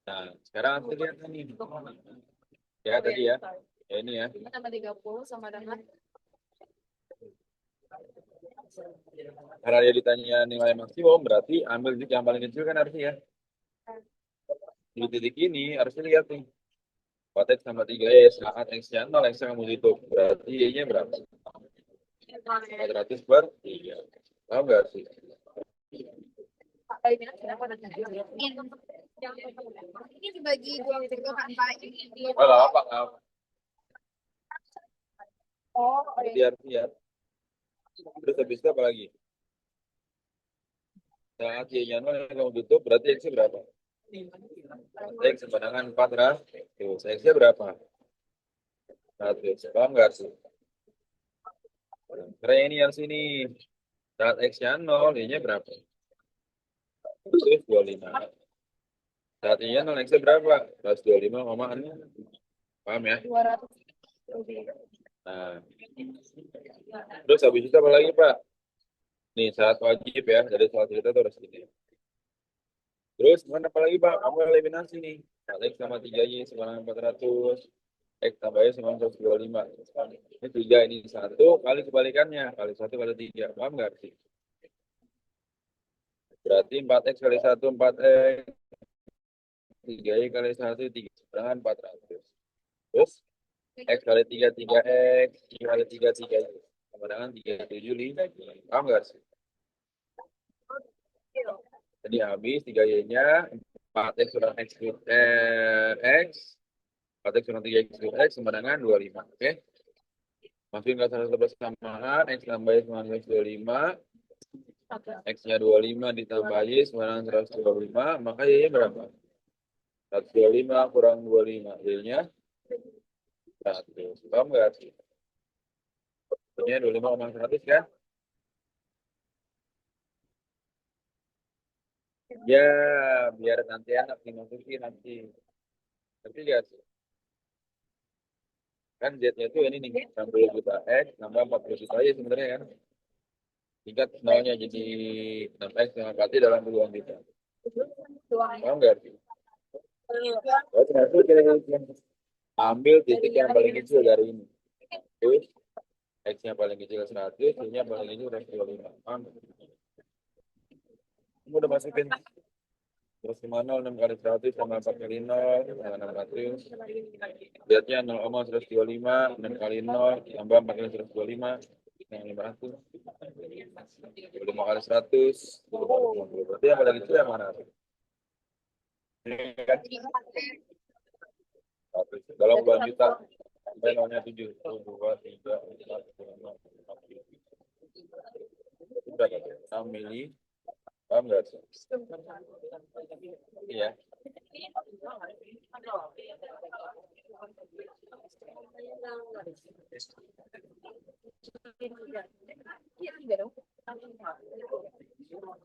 Nah, sekarang kita lihat ini. Ya tadi ya. Ya ini ya. Tambah 30 sama dengan Karena dia ditanya nilai maksimum, berarti ambil titik yang paling kecil kan harusnya ya. Di titik ini harusnya lihat nih. 4x tambah 3y saat x-nya 0, x kamu tutup. Berarti y-nya berapa? 400 per 3. Tahu nggak sih? ini dibagi 2 kan Pak. Oh, nggak apa, nggak apa. Oh, Berarti harusnya ya. Terus habis itu apa lagi? Saat y-nya 0, yang kamu tutup, berarti x-nya berapa? X sama dengan 400. X-nya berapa? 100. Paham nggak sih? Karena ini yang sini. Saat X-nya 0, Y-nya berapa? 125. Saat Y-nya 0, X-nya berapa? 125, paham ya? 200. Nah, terus habis itu apa lagi, Pak? Nih, syarat wajib ya. Dari soal cerita itu harus gini. Terus, mana apa lagi, Pak? Kamu eliminasi nih. Saat X sama 3Y sama dengan 400. X tambah Y sama 125. Ini 3, ini 1 kali kebalikannya. Kali 1 kali 3. Paham nggak sih? Berarti 4X kali 1, 4X. 3Y kali 1, 3. Dengan 400. Terus, X kali 3, 3X. Y kali 3, 3Y. Sama dengan 375. Paham nggak sih? Jadi habis 3Y-nya 4X kurang X kurang X 4X kurang 3X kurang X sama dengan 25. Oke? Masukin ke salah satu persamaan X tambah Y sama dengan 25. X-nya 25 ditambah Y sama dengan 125. Maka Y-nya berapa? 125 kurang 25. Y-nya 100. Paham nggak sih? Y-nya 25 kurang 100 kan? Ya, biar nanti enak dimasukin nanti. Tapi lihat sih. Kan Z-nya itu ini nih, 60 juta X nambah 40 juta Y sebenarnya kan. Tingkat nolnya jadi 6X dengan berarti dalam puluhan juta. Paham nggak sih? Oh, ternyata kita ambil titik yang paling kecil dari ini. Terus X-nya paling kecil 100, Y-nya paling kecil 125. Paham? Kamu udah masukin. Terus kemana 6 kali 100 sama 4 kali 0 sama 600. Lihatnya 0,125, 6 kali 0 tambah 4 kali 125 yang 500. 5 kali 100, 50. Berarti yang paling kecil yang mana? Ini kan 100. Dalam puluhan juta. Sampai nolnya 7. 1, 2, 3, 4, 5, 6, 7. Itu berapa? 6 mili. Paham nggak sih? Iya.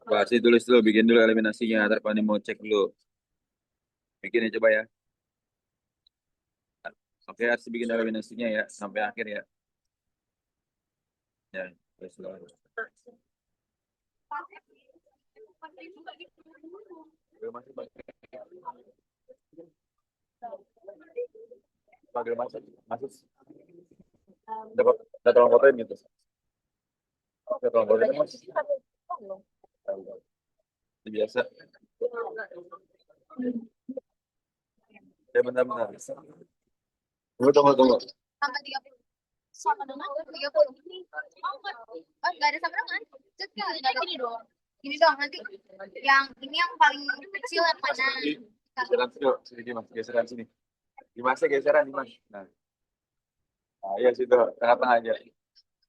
Pasti tulis dulu, bikin dulu eliminasinya. Ntar Pani mau cek dulu. Bikin ya, coba ya. Oke, harus bikin eliminasinya ya, sampai akhir ya. Ya, terus dulu. Masih panggil masuk. Udah tolong fotoin gitu. Udah tolong fotoin mas. Biasa. Ya benar-benar. Tunggu. Sampai 30. Sama dengan 30. Oh, nggak ada sama dengan. Just gini dong. Gini dong nanti. Yang ini yang paling kecil yang mana? Geseran sini, mas. Geseran sini. Dimasnya geseran, Dimas. Nah, iya situ. Tengah-tengah aja.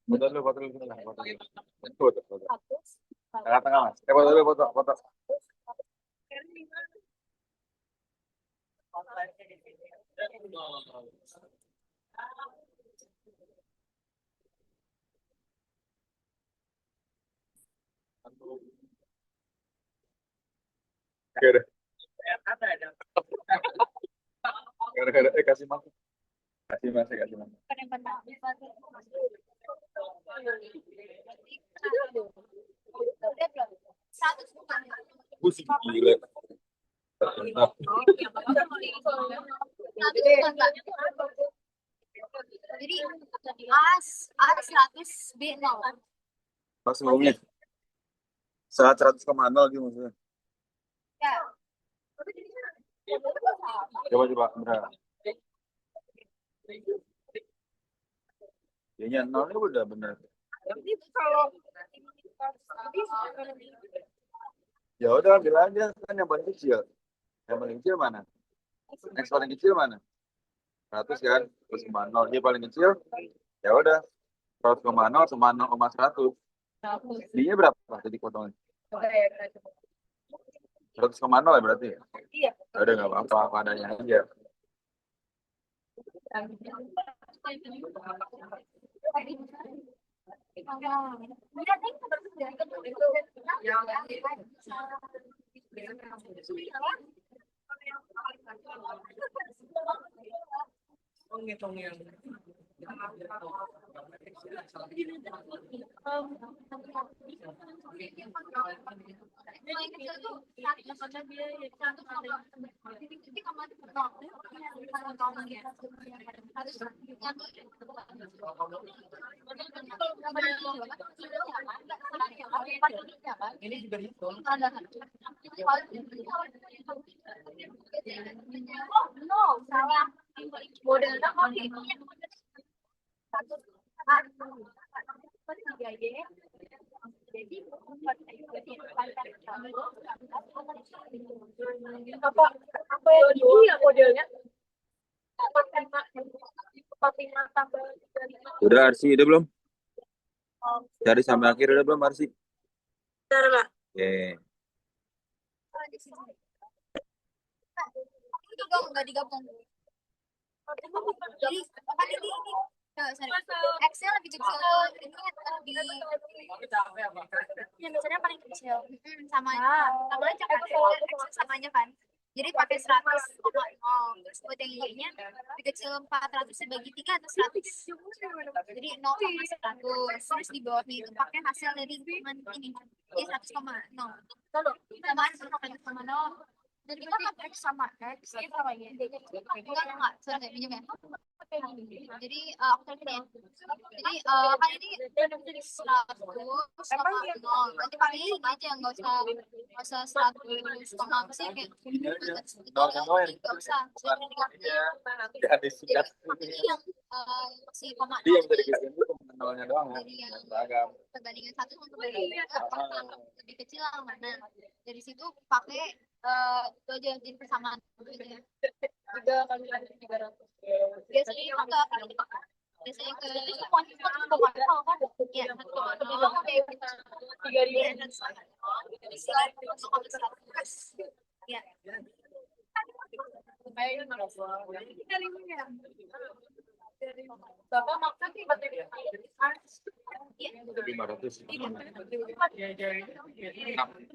Foto dulu. Foto. Tengah-tengah, mas. Foto dulu, foto. Oke deh. Kasih mas. Kasih mas. Pusing gila. Jadi A 100 B 0. Maksimumnya. Saat 100,0 gitu maksudnya. Ya. Coba. Benar. Kayaknya 0 ini udah benar. Ya udah ambil aja kan yang paling kecil. Yang paling kecil mana? X paling kecil mana? 100 kan? Terus 0. Dia paling kecil. Ya udah. 100,0 sama 0,100. D-nya berapa? Jadi potongnya. 100,0 ya berarti ya? Iya. Udah nggak apa-apa, apa adanya aja. Ngitung yang ini juga dihitung. No, salah. Modelnya kok hitungnya satu tiga Y. Jadi apa yang ini ya modelnya? 45 tambah 35. Udah Arsi, udah belum? Cari sampai akhir udah belum Arsi? Bentar, Kak. Oke. Itu dong nggak digabung. Jadi apa ini? Excel lebih kecil ini di yang biasanya paling kecil. Sama namanya jangan Excel samanya kan. Jadi pakai 100,0 terus buat yang Y-nya lebih kecil 400 dibagi 3 atau 100. Jadi 0,100 terus di bawahnya itu pakai hasil dari hitungan ini. Jadi 100,0. Sama 100,0. Dan kita pakai sama X itu sama Y. Enggak, sorry, minjem ya. Jadi aku taruh ini ya. Jadi kan ini 100 sama 0. Nanti pakai ini aja, nggak usah 100 sama apa sih kayak itu nggak usah. Ya disikat. Ini yang si koma Dia yang tadi kita itu nolnya doang ya. jadi yang Seragam. perbandingan 1 sama perbandingan lebih kecil lah mana. Dari situ pakai itu aja jadi persamaan aja. 3 kali 300. Biasanya biasanya ke itu kuantitas itu ya ya Bapak makan tiba-tiba. 500.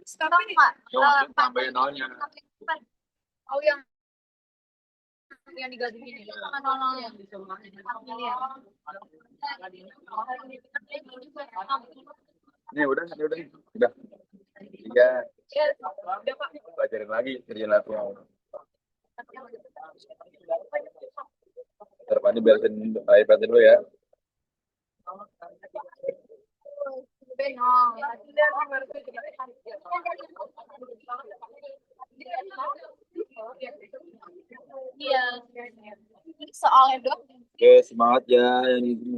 sekarang Pak Tambahin nolnya. Oh, yang digabungin ini. nol Ini udah. Udah. 3. Pelajarin lagi kerjaan latihan. Ntar Pani beresin iPad dulu ya. Iya. Soalnya dok. Oke, semangat ya yang ini.